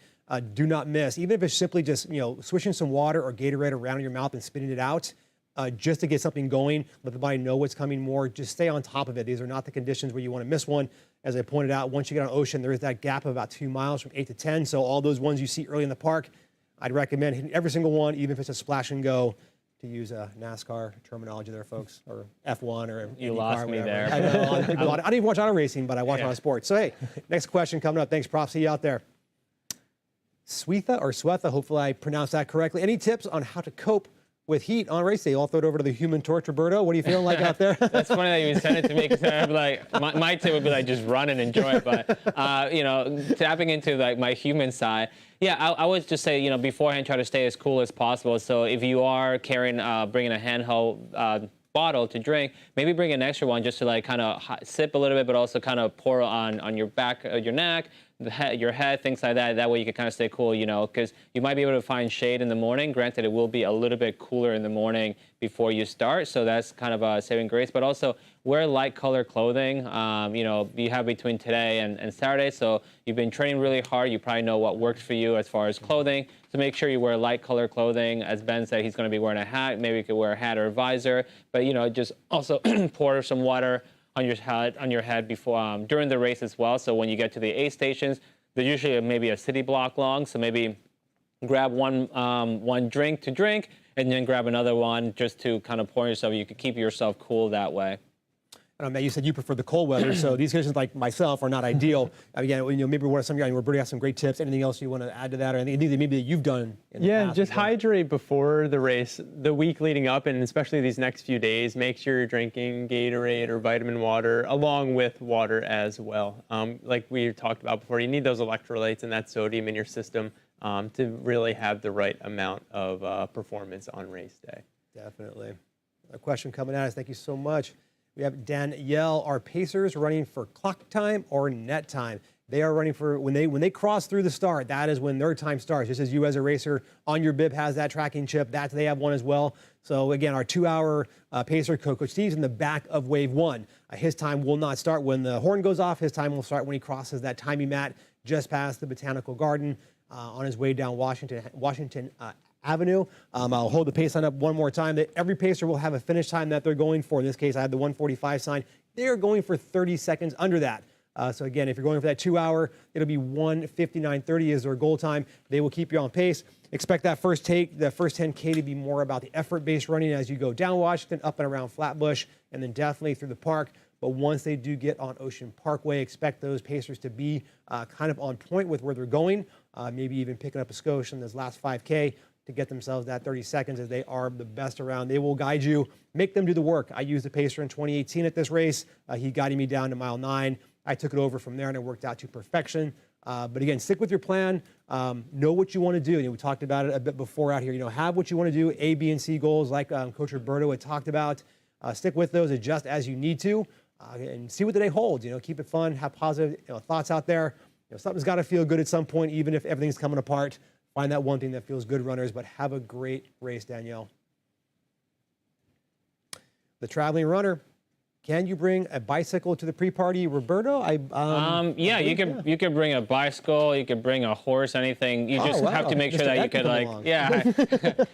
Do not miss, even if it's simply just swishing some water or Gatorade around your mouth and spitting it out, just to get something going. Let the body know what's coming more. Just stay on top of it. These are not the conditions where you want to miss one. As I pointed out, once you get on ocean, there is that gap of about 2 miles from 8 to 10. So all those ones you see early in the park, I'd recommend hitting every single one, even if it's a splash and go. To use NASCAR terminology there, folks, or F1 or you lost me there. I know, I don't even watch auto racing, but I watch a lot of sports. So, hey, next question coming up. Thanks, props. See you out there. Swetha, hopefully I pronounced that correctly. Any tips on how to cope with heat on race day? I'll throw it over to the Human Torch, Roberto. What are you feeling like out there? That's funny that you sent it to me, because I'd be like, my tip would be like, just run and enjoy it. But, tapping into like my human side, yeah, I would just say, beforehand, try to stay as cool as possible. So if you are bringing a handheld bottle to drink, maybe bring an extra one just to like kind of sip a little bit, but also kind of pour on your back, your neck, your head, things like that. That way you can kind of stay cool, because you might be able to find shade in the morning. Granted, it will be a little bit cooler in the morning before you start, so that's kind of a saving grace. But also wear light color clothing. You have between today and Saturday, so you've been training really hard. You probably know what works for you as far as clothing. So make sure you wear light color clothing. As Ben said, he's going to be wearing a hat. Maybe you could wear a hat or a visor. But just also pour some water on your head before during the race as well. So when you get to the aid stations, they're usually maybe a city block long. So maybe grab one drink to drink, and then grab another one just to kind of pour yourself. You could keep yourself cool that way. Matt, you said you prefer the cold weather, so these conditions, like myself, are not ideal. Again, maybe what are some guys? Roberto has some great tips. Anything else you want to add to that, or anything that maybe that you've done? Yeah, just hydrate before the race, the week leading up, and especially these next few days. Make sure you're drinking Gatorade or vitamin water, along with water as well. Like we talked about before, you need those electrolytes and that sodium in your system to really have the right amount of performance on race day. Definitely. A question coming at us. Thank you so much. We have Danielle. Are Pacers running for clock time or net time? They are running for when they cross through the start. That is when their time starts. Just as you as a racer on your bib has that tracking chip, they have one as well. So again, our 2-hour Pacer, Coach Steve's in the back of wave one. His time will not start when the horn goes off. His time will start when he crosses that timing mat just past the Botanical Garden on his way down Washington Avenue. I'll hold the pace sign up one more time. Every pacer will have a finish time that they're going for. In this case, I have the 1:45 sign. They are going for 30 seconds under that. So again, if you're going for that 2-hour, it'll be 1:59:30 is their goal time. They will keep you on pace. Expect that first 10K to be more about the effort-based running as you go down Washington, up and around Flatbush, and then definitely through the park. But once they do get on Ocean Parkway, expect those pacers to be kind of on point with where they're going, maybe even picking up a skosh in this last 5K. To get themselves that 30 seconds, as they are the best around. They will guide you, make them do the work. I used the pacer in 2018 at this race. He guided me down to mile 9. I took it over from there, and it worked out to perfection. But again, stick with your plan. Know what you want to do. We talked about it a bit before out here. Have what you want to do, A, B, and C goals, like Coach Roberto had talked about. Stick with those, adjust as you need to, and see what the day holds. Keep it fun, have positive thoughts out there. Something's got to feel good at some point, even if everything's coming apart. Find that one thing that feels good, runners, but have a great race, Danielle. The traveling runner. Can you bring a bicycle to the pre-party, Roberto? Yeah, you could bring a bicycle, you could bring a horse, anything. You just have to make sure that you could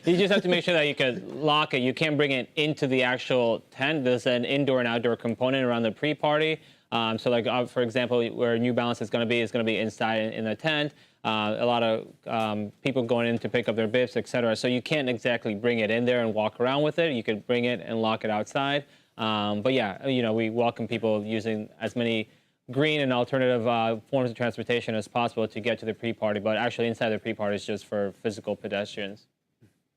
you just have to make sure that you could lock it. You can't bring it into the actual tent. There's an indoor and outdoor component around the pre-party. So for example, where New Balance is going to be inside in the tent. A lot of people going in to pick up their bibs, etc. So you can't exactly bring it in there and walk around with it. You could bring it and lock it outside. But yeah, we welcome people using as many green and alternative forms of transportation as possible to get to the pre-party. But actually inside the pre-party is just for physical pedestrians.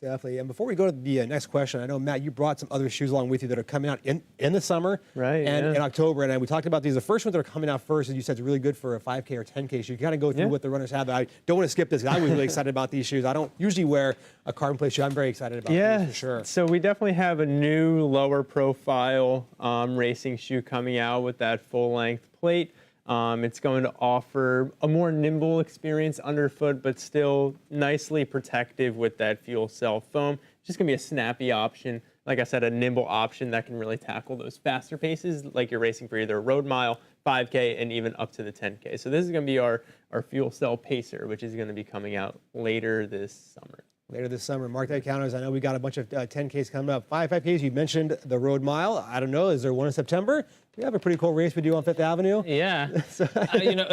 Definitely. And before we go to the next question, I know, Matt, you brought some other shoes along with you that are coming out in the summer and in October. And we talked about these. The first ones that are coming out first, as you said, is really good for a 5K or 10K shoe. You kind of go through what the runners have. I don't want to skip this. I was really excited about these shoes. I don't usually wear a carbon plate shoe. I'm very excited about these for sure. So we definitely have a new lower profile racing shoe coming out with that full length plate. It's going to offer a more nimble experience underfoot, but still nicely protective with that fuel cell foam. It's just going to be a snappy option. Like I said, a nimble option that can really tackle those faster paces like you're racing for either a road mile, 5K, and even up to the 10K. So this is going to be our fuel cell pacer, which is going to be coming out later this summer. Later this summer. Mark that calendars. I know we got a bunch of 10Ks coming up. 5Ks, you mentioned the road mile. I don't know, is there one in September? We have a pretty cool race we do on Fifth Avenue. Yeah.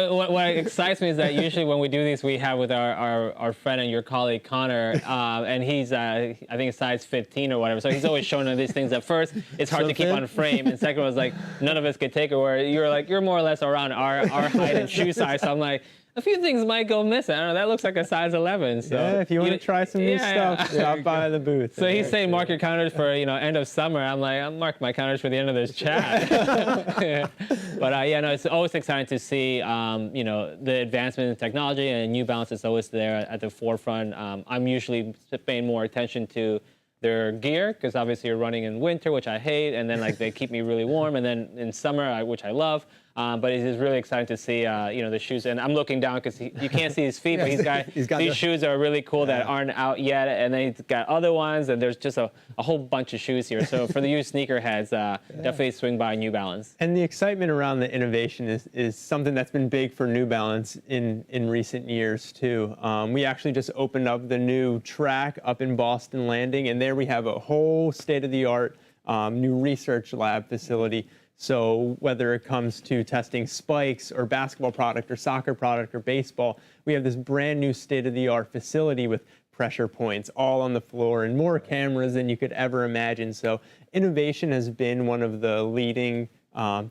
What excites me is that usually when we do these, we have with our friend and your colleague, Connor, and he's, I think, size 15 or whatever. So he's always showing us these things. At first, it's hard to keep on frame. And second was like, none of us could take it, where you're more or less around our height and shoe size. So I'm like, a few things might go missing. I don't know, that looks like a size 11. So yeah, if you want to try some new stuff, stop by the booth. So he's saying mark your calendars for end of summer. I'm like, I'll mark my calendars for the end of this chat. But no, it's always exciting to see the advancement in technology, and New Balance is always there at the forefront. I'm usually paying more attention to their gear, because obviously you're running in winter, which I hate, and then they keep me really warm, and then in summer, which I love. But it is really exciting to see, the shoes. And I'm looking down because you can't see his feet, but he's got these shoes are really cool that aren't out yet. And then he's got other ones, and there's just a whole bunch of shoes here. So for the you sneakerheads, definitely swing by New Balance. And the excitement around the innovation is something that's been big for New Balance in recent years too. We actually just opened up the new track up in Boston Landing, and there we have a whole state-of-the-art new research lab facility. So whether it comes to testing spikes or basketball product or soccer product or baseball, we have this brand new state-of-the-art facility with pressure points all on the floor and more cameras than you could ever imagine. So innovation has been one of the leading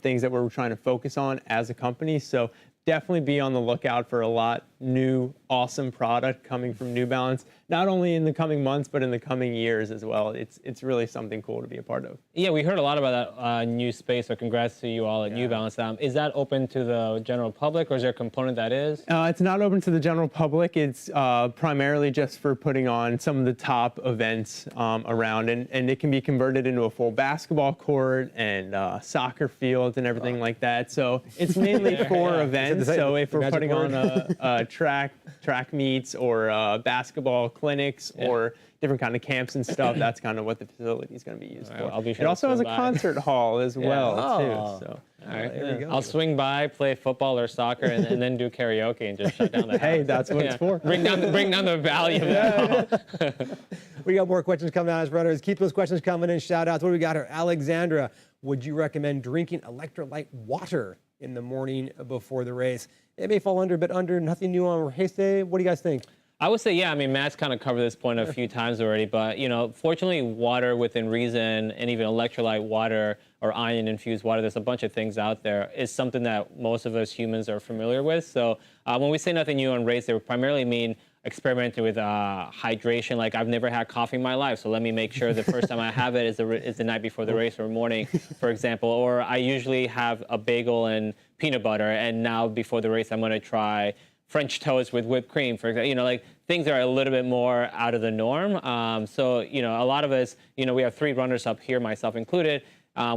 things that we're trying to focus on as a company. So definitely be on the lookout for a lot new, awesome product coming from New Balance, not only in the coming months, but in the coming years as well. It's really something cool to be a part of. Yeah, we heard a lot about that new space, so congrats to you all at New Balance. Is that open to the general public, or is there a component that is? It's not open to the general public. It's primarily just for putting on some of the top events around, and it can be converted into a full basketball court and soccer fields and everything like that. So it's mainly for events. So if we're putting on a track meets or basketball clinics or different kind of camps and stuff, that's kind of what the facility is going to be used for. I'll be sure it also has a by. concert hall as well too. So. All right, there you go. I'll swing by, play football or soccer, and then do karaoke and just shut down the house. Hey, that's what it's for. Bring down the value of it. We got more questions coming out as runners. Keep those questions coming in. Shout outs. What do we got here? Alexandra, would you recommend drinking electrolyte water in the morning before the race? It may fall under, but under nothing new on race day. What do you guys think? I would say, yeah. I mean, Matt's kind of covered this point a few times already, but fortunately, water within reason, and even electrolyte water or ion-infused water, there's a bunch of things out there, is something that most of us humans are familiar with. So when we say nothing new on race day, we primarily mean experimenting with hydration. Like, I've never had coffee in my life, so let me make sure the first time I have it is the night before the race or morning, for example. Or I usually have a bagel and peanut butter, and now before the race, I'm going to try French toast with whipped cream, for example. Like, things are a little bit more out of the norm. So a lot of us, we have 3 runners up here, myself included.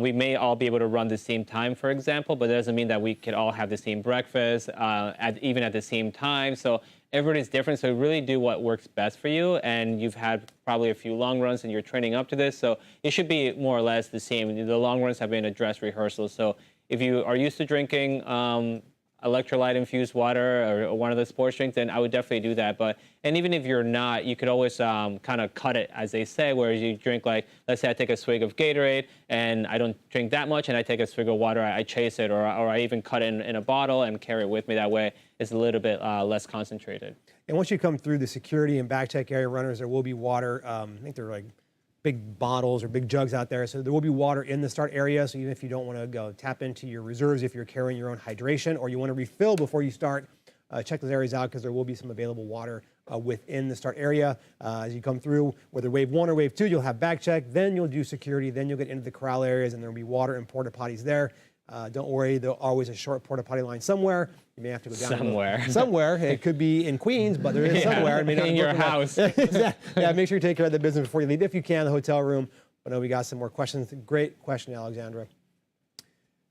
We may all be able to run the same time, for example, but that doesn't mean that we could all have the same breakfast, even at the same time. So everybody's different, so really do what works best for you. And you've had probably a few long runs and you're training up to this, so it should be more or less the same. The long runs have been a dress rehearsal. So if you are used to drinking electrolyte-infused water or one of the sports drinks, then I would definitely do that. And even if you're not, you could always kind of cut it, as they say, where you drink, like, let's say I take a swig of Gatorade, and I don't drink that much, and I take a swig of water, I chase it, or I even cut it in a bottle and carry it with me. That way, it's a little bit less concentrated. And once you come through the security and back check area runners, there will be water. I think they're like big bottles or big jugs out there. So there will be water in the start area. So even if you don't want to go tap into your reserves, if you're carrying your own hydration or you want to refill before you start, check those areas out, because there will be some available water within the start area. As you come through, whether wave 1 or wave 2, you'll have back check, then you'll do security, then you'll get into the corral areas, and there'll be water and porta potties there. Don't worry, there's always a short porta potty line somewhere. You may have to go down somewhere. It could be in Queens, but there is somewhere. It may not in your house. Yeah, make sure you take care of the business before you leave, if you can, the hotel room. But no, we got some more questions. Great question, Alexandra.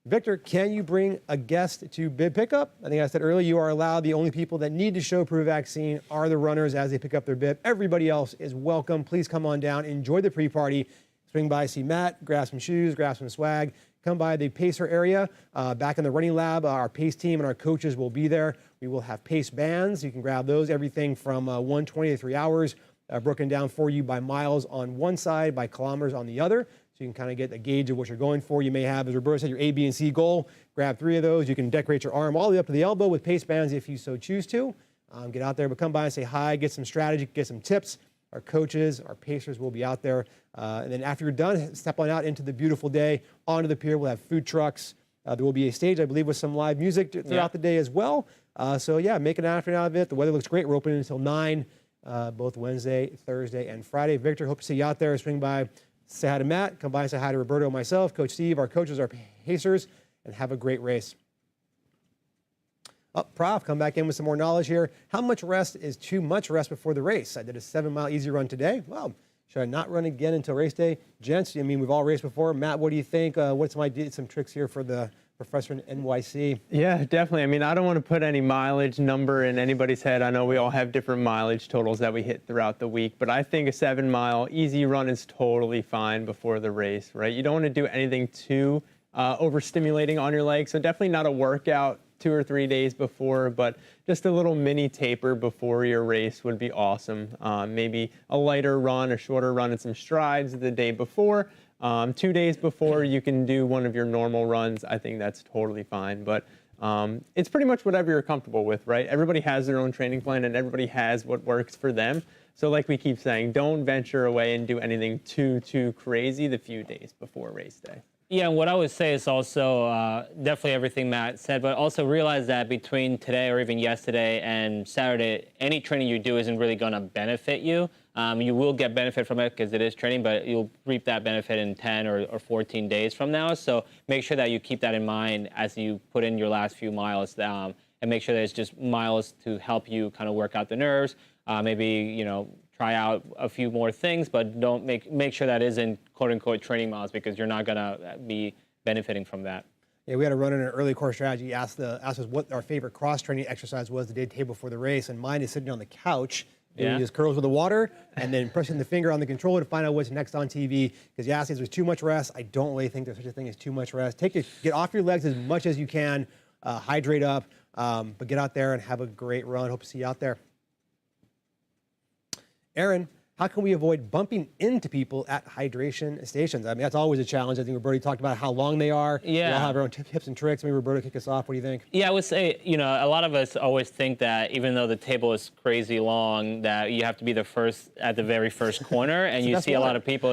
Victor, can you bring a guest to bib pickup? I think I said earlier, you are allowed. The only people that need to show proof of vaccine are the runners as they pick up their bib. Everybody else is welcome. Please come on down. Enjoy the pre-party. Swing by, see Matt, grab some shoes, grab some swag. Come by the pacer area. Back in the running lab, our pace team and our coaches will be there. We will have pace bands. You can grab those, everything from 120 to 3 hours, broken down for you by miles on one side, by kilometers on the other. So you can kind of get a gauge of what you're going for. You may have, as Roberto said, your A, B, and C goal. Grab 3 of those. You can decorate your arm all the way up to the elbow with pace bands if you so choose to. Get out there, but come by and say hi, get some strategy, get some tips. Our coaches, our pacers will be out there. And then after you're done, step on out into the beautiful day, onto the pier. We'll have food trucks. There will be a stage, I believe, with some live music throughout the day as well. So yeah, make an afternoon out of it. The weather looks great. We're open until 9, both Wednesday, Thursday, and Friday. Victor, hope to see you out there. Swing by, say hi to Matt. Come by and say hi to Roberto and myself, Coach Steve, our coaches, our pacers, and have a great race. Prof, come back in with some more knowledge here. How much rest is too much rest before the race? I did a 7-mile easy run today. Well, should I not run again until race day? Gents, I mean, we've all raced before. Matt, what do you think? What's some tricks here for the professor in NYC? Yeah, definitely. I mean, I don't want to put any mileage number in anybody's head. I know we all have different mileage totals that we hit throughout the week, but I think a 7-mile easy run is totally fine before the race, right? You don't want to do anything too overstimulating on your legs, so definitely not a workout 2 or 3 days before, but just a little mini taper before your race would be awesome. Maybe a lighter run, a shorter run, and some strides the day before. 2 days before, you can do one of your normal runs. I think that's totally fine, but it's pretty much whatever you're comfortable with, right? Everybody has their own training plan, and everybody has what works for them. So like we keep saying, don't venture away and do anything too crazy the few days before race day. Yeah, and what I would say is also definitely everything Matt said, but also realize that between today or even yesterday and Saturday, any training you do isn't really going to benefit you. You will get benefit from it because it is training, but you'll reap that benefit in 10 or 14 days from now. So make sure that you keep that in mind as you put in your last few miles, and make sure that it's just miles to help you kind of work out the nerves. Maybe, try out a few more things, but don't make sure that isn't quote-unquote training miles because you're not going to be benefiting from that. Yeah, we had a runner in an early course strategy. He asked us what our favorite cross-training exercise was the day before the race, and mine is sitting on the couch doing his curls with the water and then pressing the finger on the controller to find out what's next on TV. Because you asked if there's too much rest. I don't really think there's such a thing as too much rest. Get off your legs as much as you can, hydrate up, but get out there and have a great run. Hope to see you out there. Aaron, how can we avoid bumping into people at hydration stations? I mean, that's always a challenge. I think Roberto talked about how long they are. Yeah. We all have our own tips and tricks. Maybe Roberto, kick us off. What do you think? Yeah, I would say, a lot of us always think that even though the table is crazy long, that you have to be the first at the very first corner, and you see a lot of people,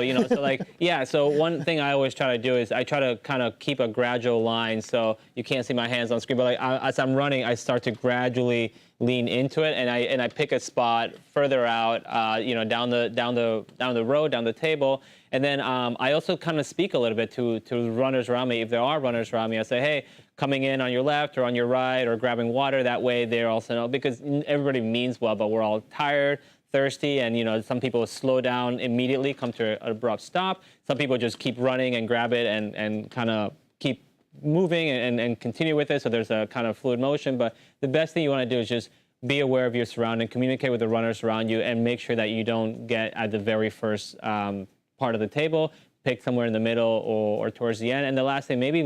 so one thing I always try to do is I try to kind of keep a gradual line so you can't see my hands on screen, but as I'm running, I start to gradually lean into it, and I pick a spot further out, down the road, down the table, and then I also kind of speak a little bit to runners around me. If there are runners around me, I say, hey, coming in on your left or on your right, or grabbing water. That way, they also know, because everybody means well, but we're all tired, thirsty, and some people slow down immediately, come to an abrupt stop. Some people just keep running and grab it and kind of keep moving and continue with it, so there's a kind of fluid motion. But the best thing you want to do is just be aware of your surrounding, communicate with the runners around you, and make sure that you don't get at the very first part of the table. Pick somewhere in the middle or towards the end. And the last thing, maybe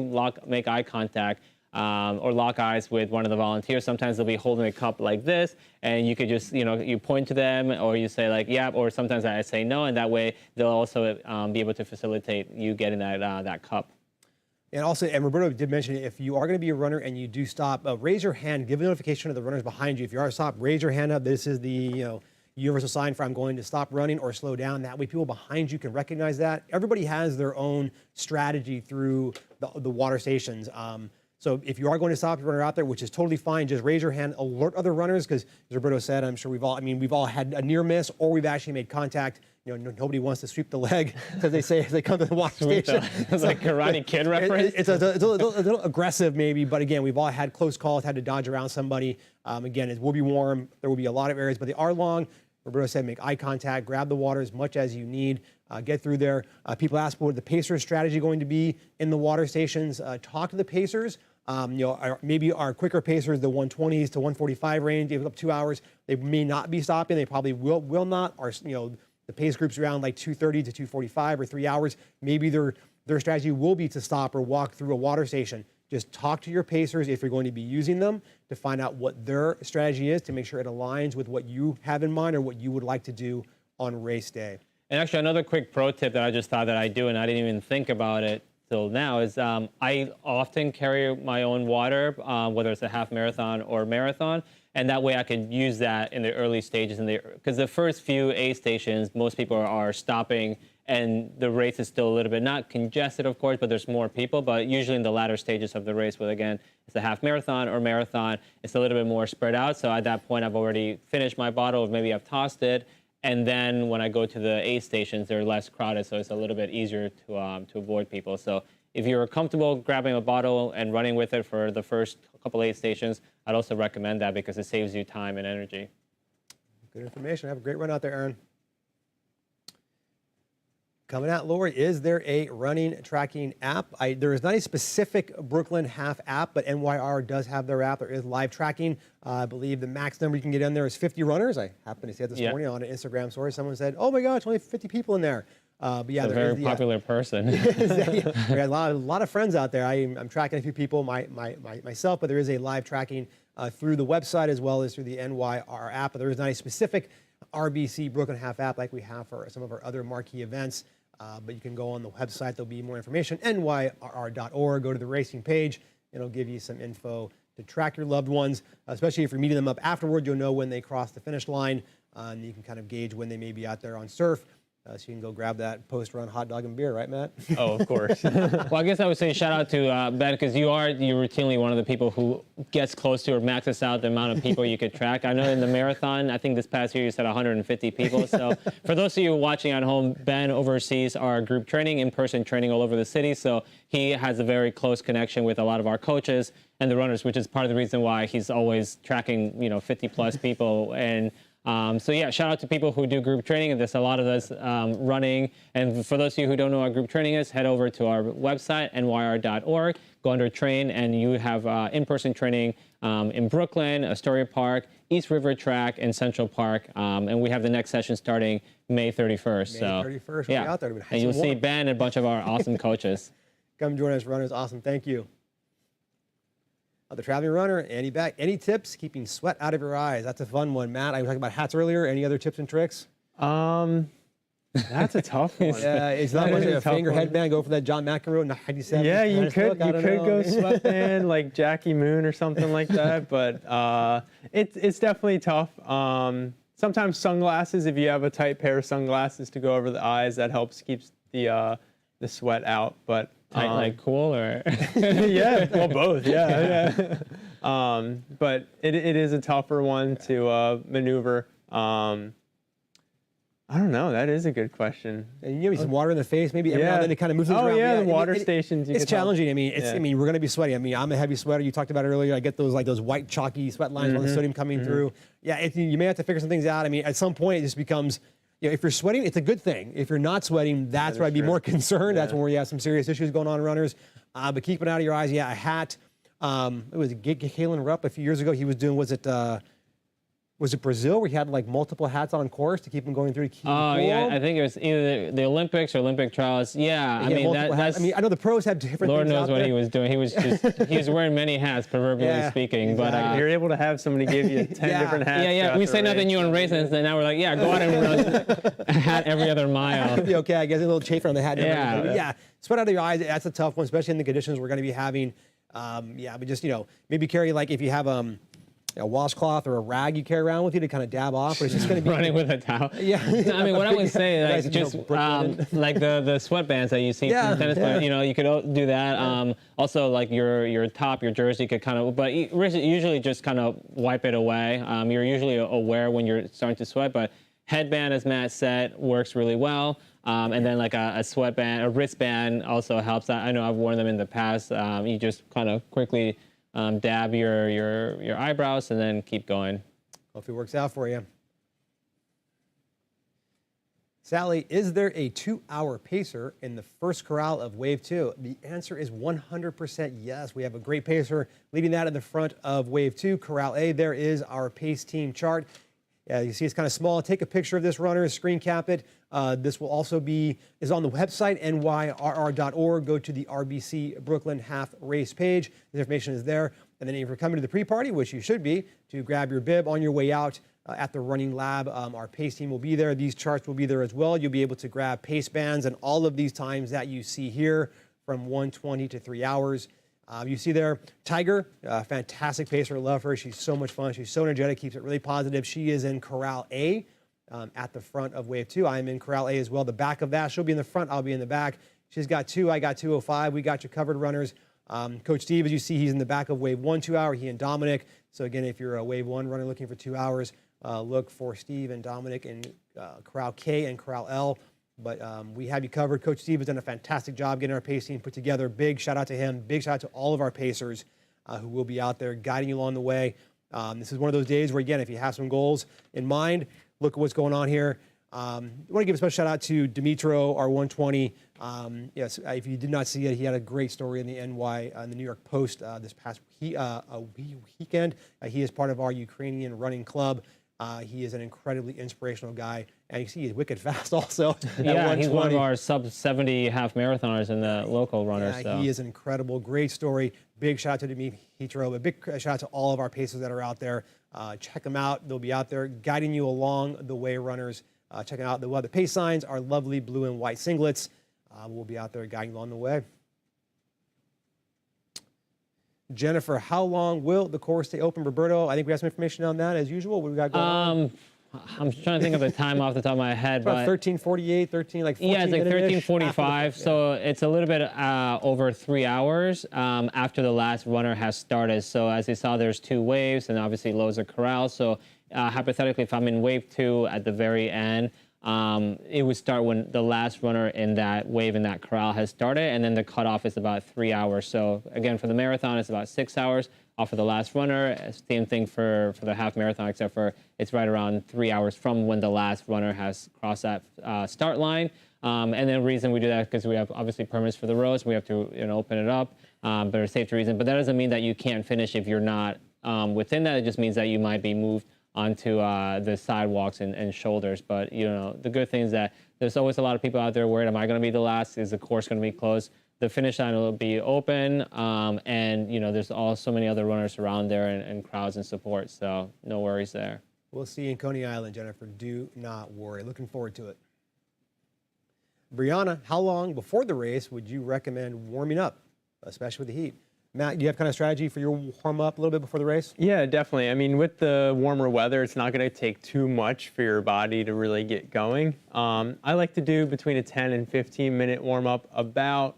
make eye contact or lock eyes with one of the volunteers. Sometimes they'll be holding a cup like this, and you could just, you point to them, or you say like, yeah, or sometimes I say no, and that way they'll also be able to facilitate you getting that cup. And also, and Roberto did mention, if you are going to be a runner and you do stop, raise your hand, give a notification to the runners behind you. If you are stopped, raise your hand up. This is the universal sign for I'm going to stop running or slow down. That way people behind you can recognize that. Everybody has their own strategy through the water stations. So if you are going to stop your runner out there, which is totally fine, just raise your hand, alert other runners, because as Roberto said, I'm sure we've all had a near miss, or we've actually made contact. Nobody wants to sweep the leg, as they say as they come to the water station. It's like Karate Kid reference. It's a little aggressive maybe, but again, we've all had close calls, had to dodge around somebody. Again, it will be warm. There will be a lot of areas, but they are long. Roberto said, make eye contact, grab the water as much as you need, get through there. People ask what the pacer strategy going to be in the water stations. Talk to the pacers. Maybe our quicker pacers, the 120s to 145 range, give up 2 hours. They may not be stopping. They probably will not. Or the pace groups around like 2:30 to 2:45 or 3 hours. Maybe their strategy will be to stop or walk through a water station. Just talk to your pacers if you're going to be using them to find out what their strategy is to make sure it aligns with what you have in mind or what you would like to do on race day. And actually, another quick pro tip that I just thought that I do, and I didn't even think about it till now, is I often carry my own water, whether it's a half marathon or marathon, and that way I can use that in the early stages. Because the first few aid stations, most people are stopping, and the race is still a little bit, not congested, of course, but there's more people. But usually in the latter stages of the race, whether again, it's a half marathon or marathon, it's a little bit more spread out. So at that point, I've already finished my bottle, or maybe I've tossed it. And then when I go to the aid stations, they're less crowded, so it's a little bit easier to avoid people. So if you're comfortable grabbing a bottle and running with it for the first couple aid stations, I'd also recommend that because it saves you time and energy. Good information. Have a great run out there, Aaron. Coming out, Lori, is there a running tracking app? There is not a specific Brooklyn Half app, but NYRR does have their app. There is live tracking. I believe the max number you can get in there is 50 runners. I happened to see it this morning on an Instagram story. Someone said, "Oh my gosh, only 50 people in there." But yeah, it's a very popular person. We got a lot of friends out there. I'm tracking a few people myself, but there is a live tracking through the website as well as through the NYRR app. But there is not a specific RBC Brooklyn Half app like we have for some of our other marquee events. But you can go on the website. There'll be more information, nyrr.org. Go to the racing page. It'll give you some info to track your loved ones, especially if you're meeting them up afterward. You'll know when they cross the finish line, and you can kind of gauge when they may be out there on surf. So you can go grab that post-run hot dog and beer, right, Matt? Oh, of course. Well, I guess I would say shout out to Ben, because you're routinely one of the people who gets close to or maxes out the amount of people you could track. I know in the marathon, I think this past year you said 150 people. So for those of you watching at home, Ben oversees our group training, in-person training all over the city. So he has a very close connection with a lot of our coaches and the runners, which is part of the reason why he's always tracking, 50 plus people. And so yeah, shout out to people who do group training, and there's a lot of us running. And for those of you who don't know what group training is, head over to our website, nyrr.org, go under train, and you have in-person training in Brooklyn, Astoria Park, East River Track, and Central Park. And we have the next session starting May 31st. May 31st, we'll be out there. And you'll see Ben and a bunch of our awesome coaches. Come join us, runners. Awesome, thank you. The traveling runner, Andy Beck. Any tips keeping sweat out of your eyes? That's a fun one, Matt. I was talking about hats earlier. Any other tips and tricks? That's a tough one. Yeah, it's not much of a finger headband. Go for that John McEnroe 97. Yeah, you could go sweatband like Jackie Moon or something like that, but it's definitely tough. Sometimes sunglasses, if you have a tight pair of sunglasses to go over the eyes, that helps keeps the sweat out. But Tight, like cool, or yeah, well, both. Yeah. But it is a tougher one to maneuver. I don't know. That is a good question. And you need some water in the face, maybe every now and then it kind of moves around. Oh yeah, the water stations. It's challenging. I mean, we're going to be sweaty. I mean, I'm a heavy sweater. You talked about it earlier. I get those white chalky sweat lines on the sodium coming through. Yeah, you may have to figure some things out. I mean, at some point it just becomes, if you're sweating, it's a good thing. If you're not sweating, that's where I'd be more concerned. That's when you have some serious issues going on in runners. But keep it out of your eyes. Yeah, a hat. It was Galen Rupp a few years ago. He was doing, was it Brazil, where he had like multiple hats on course to keep him going through? Oh yeah, I think it was either the Olympics or Olympic trials. Yeah, I mean that's. I mean, I know the pros have different. Lord things knows out what there. he was doing. He was wearing many hats, proverbially speaking. Exactly. But you're able to have somebody give you 10 different hats. Yeah. We say nothing new in races, and now we're like, yeah, go out and run a hat every other mile. It'll be okay. I guess a little chafer on the hat. Yeah. Sweat out of your eyes. That's a tough one, especially in the conditions we're going to be having. But just maybe carry, like, if you have a washcloth or a rag you carry around with you to kind of dab off, but it's just going to be running with a towel. Yeah. I mean, what I would say, like, just like the sweatbands that you see from tennis players, you could do that. Also, like your top, your jersey could kind of, but usually just kind of wipe it away. You're usually aware when you're starting to sweat, but headband, as Matt said, works really well. And then like a sweatband, a wristband also helps. I know I've worn them in the past. You just kind of quickly dab your eyebrows and then keep going. Hope it works out for you. Sally, is there a 2-hour pacer in the first corral of Wave 2? The answer is 100% yes. We have a great pacer leading that in the front of Wave 2. Corral A, there is our pace team chart. You see it's kind of small. Take a picture of this runner, screen cap it. This will also is on the website, NYRR.org. Go to the RBC Brooklyn Half race page. The information is there. And then if you're coming to the pre-party, which you should be, to grab your bib on your way out at the running lab, our pace team will be there. These charts will be there as well. You'll be able to grab pace bands and all of these times that you see here from 1:20 to 3 hours. You see there, Tiger, fantastic pacer. Love her. She's so much fun. She's so energetic, keeps it really positive. She is in Corral A at the front of Wave 2. I'm in Corral A as well. The back of that, she'll be in the front. I'll be in the back. She's got 2. I got 2:05. We got you covered, runners. Coach Steve, as you see, he's in the back of Wave 1, 2 hour. He and Dominic. So again, if you're a Wave 1 runner looking for 2 hours, look for Steve and Dominic in Corral K and Corral L. But we have you covered. Coach Steve has done a fantastic job getting our pace team put together. Big shout out to him. Big shout out to all of our pacers who will be out there guiding you along the way. This is one of those days where, again, if you have some goals in mind, look at what's going on here. I want to give a special shout out to Dimitro, our 120. Yes, if you did not see it, he had a great story in the the New York Post this past weekend. He is part of our Ukrainian running club. He is an incredibly inspirational guy, and you see he's wicked fast also. Yeah, he's one of our sub-70 half marathoners in the local runners. Yeah, so. He is an incredible, great story. Big shout out to Dimitro, a big shout out to all of our pacers that are out there. Check them out. They'll be out there guiding you along the way, runners. Check out the pace signs, our lovely blue and white singlets. We'll be out there guiding you along the way. Jennifer, how long will the course stay open? Roberto, I think we have some information on that as usual. What do we got going on? I'm trying to think of the time off the top of my head. About 13:48, 13, like 14 yeah, it's like minutes-ish 13:45. So it's a little bit over 3 hours after the last runner has started. So as you saw, there's 2 waves and obviously loads of corrals. So hypothetically, if I'm in wave 2 at the very end, it would start when the last runner in that wave in that corral has started, and then the cutoff is about 3 hours. So again, for the marathon, it's about 6 hours off of the last runner. Same thing for the half marathon, except for it's right around 3 hours from when the last runner has crossed that start line. And the reason we do that is because we have obviously permits for the roads. We have to open it up, but a safety reason. But that doesn't mean that you can't finish if you're not within that. It just means that you might be moved onto the sidewalks and shoulders. But the good thing is that there's always a lot of people out there worried, am I going to be the last? Is the course going to be closed? The finish line will be open, and there's so many other runners around there and crowds and support, so no worries there. We'll see you in Coney Island, Jennifer. Do not worry. Looking forward to it. Brianna, how long before the race would you recommend warming up, especially with the heat? Matt, do you have kind of strategy for your warm up a little bit before the race? Yeah, definitely. I mean, with the warmer weather, it's not going to take too much for your body to really get going. I like to do between a 10 and 15 minute warm up about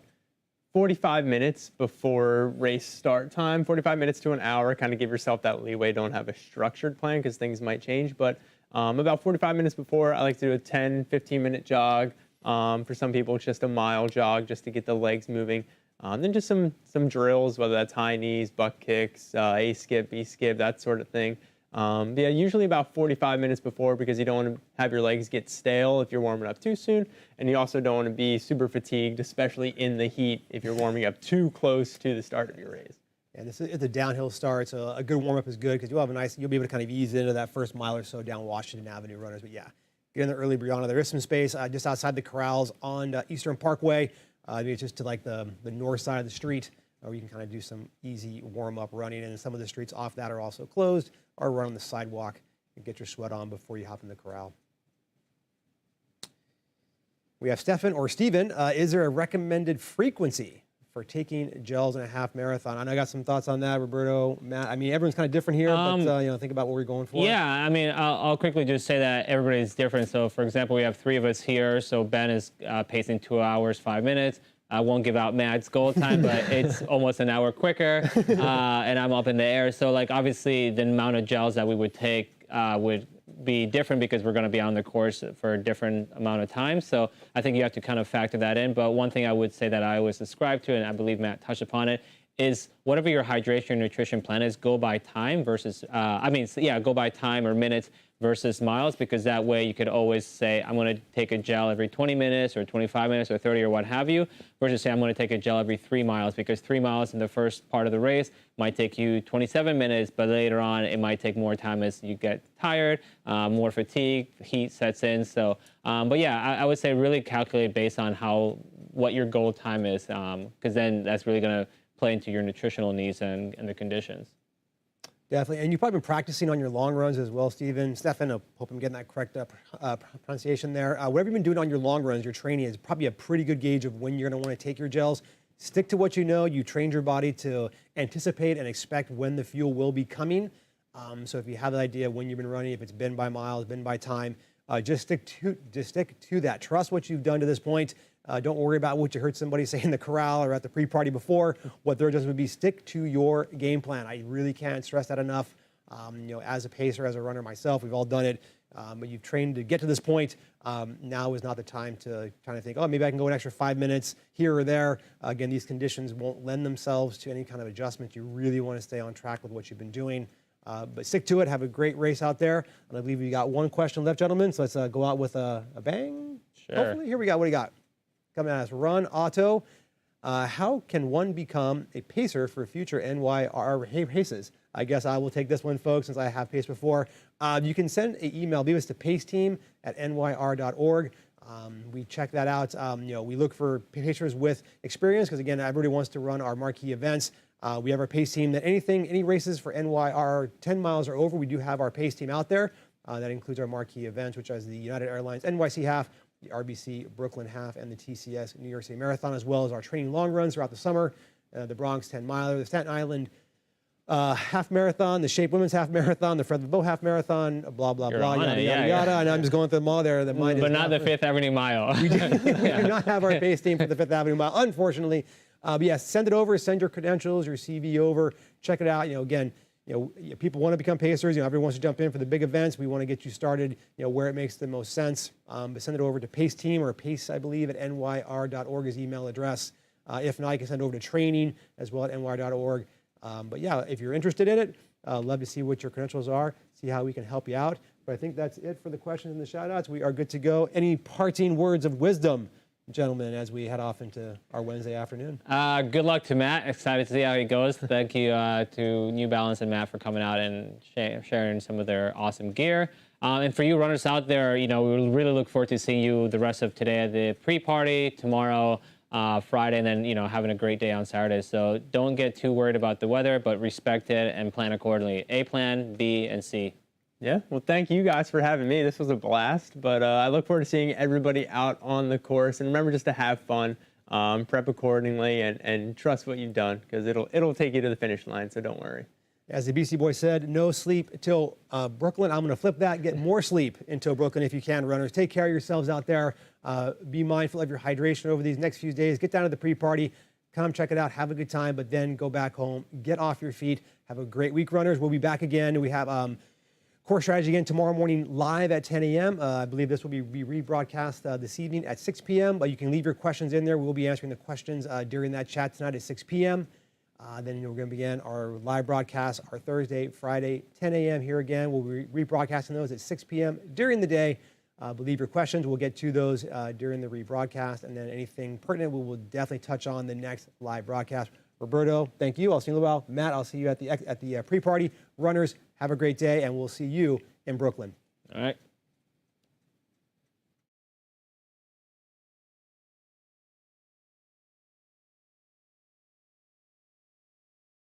45 minutes before race start time, 45 minutes to an hour, kind of give yourself that leeway. Don't have a structured plan because things might change, but about 45 minutes before, I like to do a 10, 15 minute jog. For some people, it's just a mile jog just to get the legs moving. Then just some drills, whether that's high knees, butt kicks, A skip, B skip, that sort of thing. But yeah, usually about 45 minutes before, because you don't want to have your legs get stale if you're warming up too soon, and you also don't want to be super fatigued, especially in the heat if you're warming up too close to the start of your race. And it's a downhill start, so a good warm up is good because you'll be able to kind of ease into that first mile or so down Washington Avenue, runners. But yeah, get in there early, Brianna. There is some space just outside the corrals on Eastern Parkway. Maybe just to like the north side of the street, or you can kind of do some easy warm-up running. And some of the streets off that are also closed, or run on the sidewalk and get your sweat on before you hop in the corral. We have Stefan or Steven. Is there a recommended frequency for taking gels in a half marathon? I know I got some thoughts on that, Roberto, Matt. I mean, everyone's kind of different here, but think about what we're going for. Yeah, I mean, I'll quickly just say that everybody's different. So, for example, we have 3 of us here. So Ben is pacing 2 hours, 5 minutes. I won't give out Matt's goal time, but it's almost an hour quicker, and I'm up in the air. So, obviously, the amount of gels that we would take would be different because we're going to be on the course for a different amount of time. So I think you have to kind of factor that in. But one thing I would say that I always subscribe to, and I believe Matt touched upon it, is whatever your hydration and nutrition plan is, go by time versus, go by time or minutes versus miles, because that way you could always say, I'm going to take a gel every 20 minutes or 25 minutes or 30 or what have you, versus say I'm going to take a gel every 3 miles, because 3 miles in the first part of the race might take you 27 minutes, but later on it might take more time as you get tired, more fatigue, heat sets in. So, but yeah, I would say really calculate based on what your goal time is, because then that's really going to play into your nutritional needs and the conditions. Definitely, and you've probably been practicing on your long runs as well, Stefan. I hope I'm getting that correct pronunciation there. Whatever you've been doing on your long runs, your training is probably a pretty good gauge of when you're going to want to take your gels. Stick to what you know. You trained your body to anticipate and expect when the fuel will be coming. So if you have an idea of when you've been running, if it's been by miles, been by time, just stick to that. Trust what you've done to this point. Don't worry about what you heard somebody say in the corral or at the pre-party before. What their adjustment would be, stick to your game plan. I really can't stress that enough. As a pacer, as a runner myself, we've all done it. But you've trained to get to this point. Now is not the time to try to think, oh, maybe I can go an extra 5 minutes here or there. Again, these conditions won't lend themselves to any kind of adjustment. You really want to stay on track with what you've been doing. But stick to it. Have a great race out there. And I believe we got one question left, gentlemen. So let's go out with a bang. Sure. Hopefully. Here we go. What do you got? Coming at us, Run Auto. How can one become a pacer for future NYRR races? I guess I will take this one, folks, since I have paced before. You can send an email, leave us to paceteam@nyrr.org. We check that out. We look for pacers with experience because, again, everybody wants to run our marquee events. We have our pace team that any races for NYRR 10 miles or over, we do have our pace team out there. That includes our marquee events, which is the United Airlines NYC Half, the RBC Brooklyn Half, and the TCS New York City Marathon, as well as our training long runs throughout the summer, the Bronx 10 miler, the Staten Island half marathon, the Shape Women's half marathon, the Fred LeBeau half marathon, blah, blah, blah, yada, yada, yada. And I'm just going through them all there. But not the Fifth Avenue Mile. We do not have our pace team for the Fifth Avenue Mile, unfortunately. But yes, send it over, send your credentials, your CV over, check it out. Again, people want to become pacers. Everyone wants to jump in for the big events. We want to get you started, where it makes the most sense. But send it over to Pace Team or Pace, I believe, at nyrr.org is email address. If not, you can send it over to training as well at nyrr.org. But yeah, if you're interested in it, love to see what your credentials are, see how we can help you out. But I think that's it for the questions and the shout outs. We are good to go. Any parting words of wisdom, gentlemen, as we head off into our Wednesday afternoon? Good luck to Matt. Excited to see how he goes. Thank you to New Balance and Matt for coming out and sharing some of their awesome gear. And for you runners out there, we really look forward to seeing you the rest of today at the pre-party, tomorrow, Friday, and then, having a great day on Saturday. So don't get too worried about the weather, but respect it and plan accordingly. A plan, B, and C. Yeah, well, thank you guys for having me. This was a blast, but I look forward to seeing everybody out on the course. And remember just to have fun, prep accordingly, and trust what you've done, because it'll take you to the finish line, so don't worry. As the BC Boy said, no sleep until Brooklyn. I'm going to flip that. Get more sleep until Brooklyn if you can, runners. Take care of yourselves out there. Be mindful of your hydration over these next few days. Get down to the pre-party. Come check it out. Have a good time, but then go back home. Get off your feet. Have a great week, runners. We'll be back again. We have Core Strategy again tomorrow morning live at 10 a.m. I believe this will be rebroadcast this evening at 6 p.m., but you can leave your questions in there. We'll be answering the questions during that chat tonight at 6 p.m. Then we're going to begin our live broadcast, our Thursday, Friday, 10 a.m. here again. We'll be rebroadcasting those at 6 p.m. during the day. Leave your questions. We'll get to those during the rebroadcast, and then anything pertinent we will definitely touch on the next live broadcast. Roberto, thank you. I'll see you in a little while. Matt, I'll see you at the pre-party. Runners, have a great day, and we'll see you in Brooklyn. All right.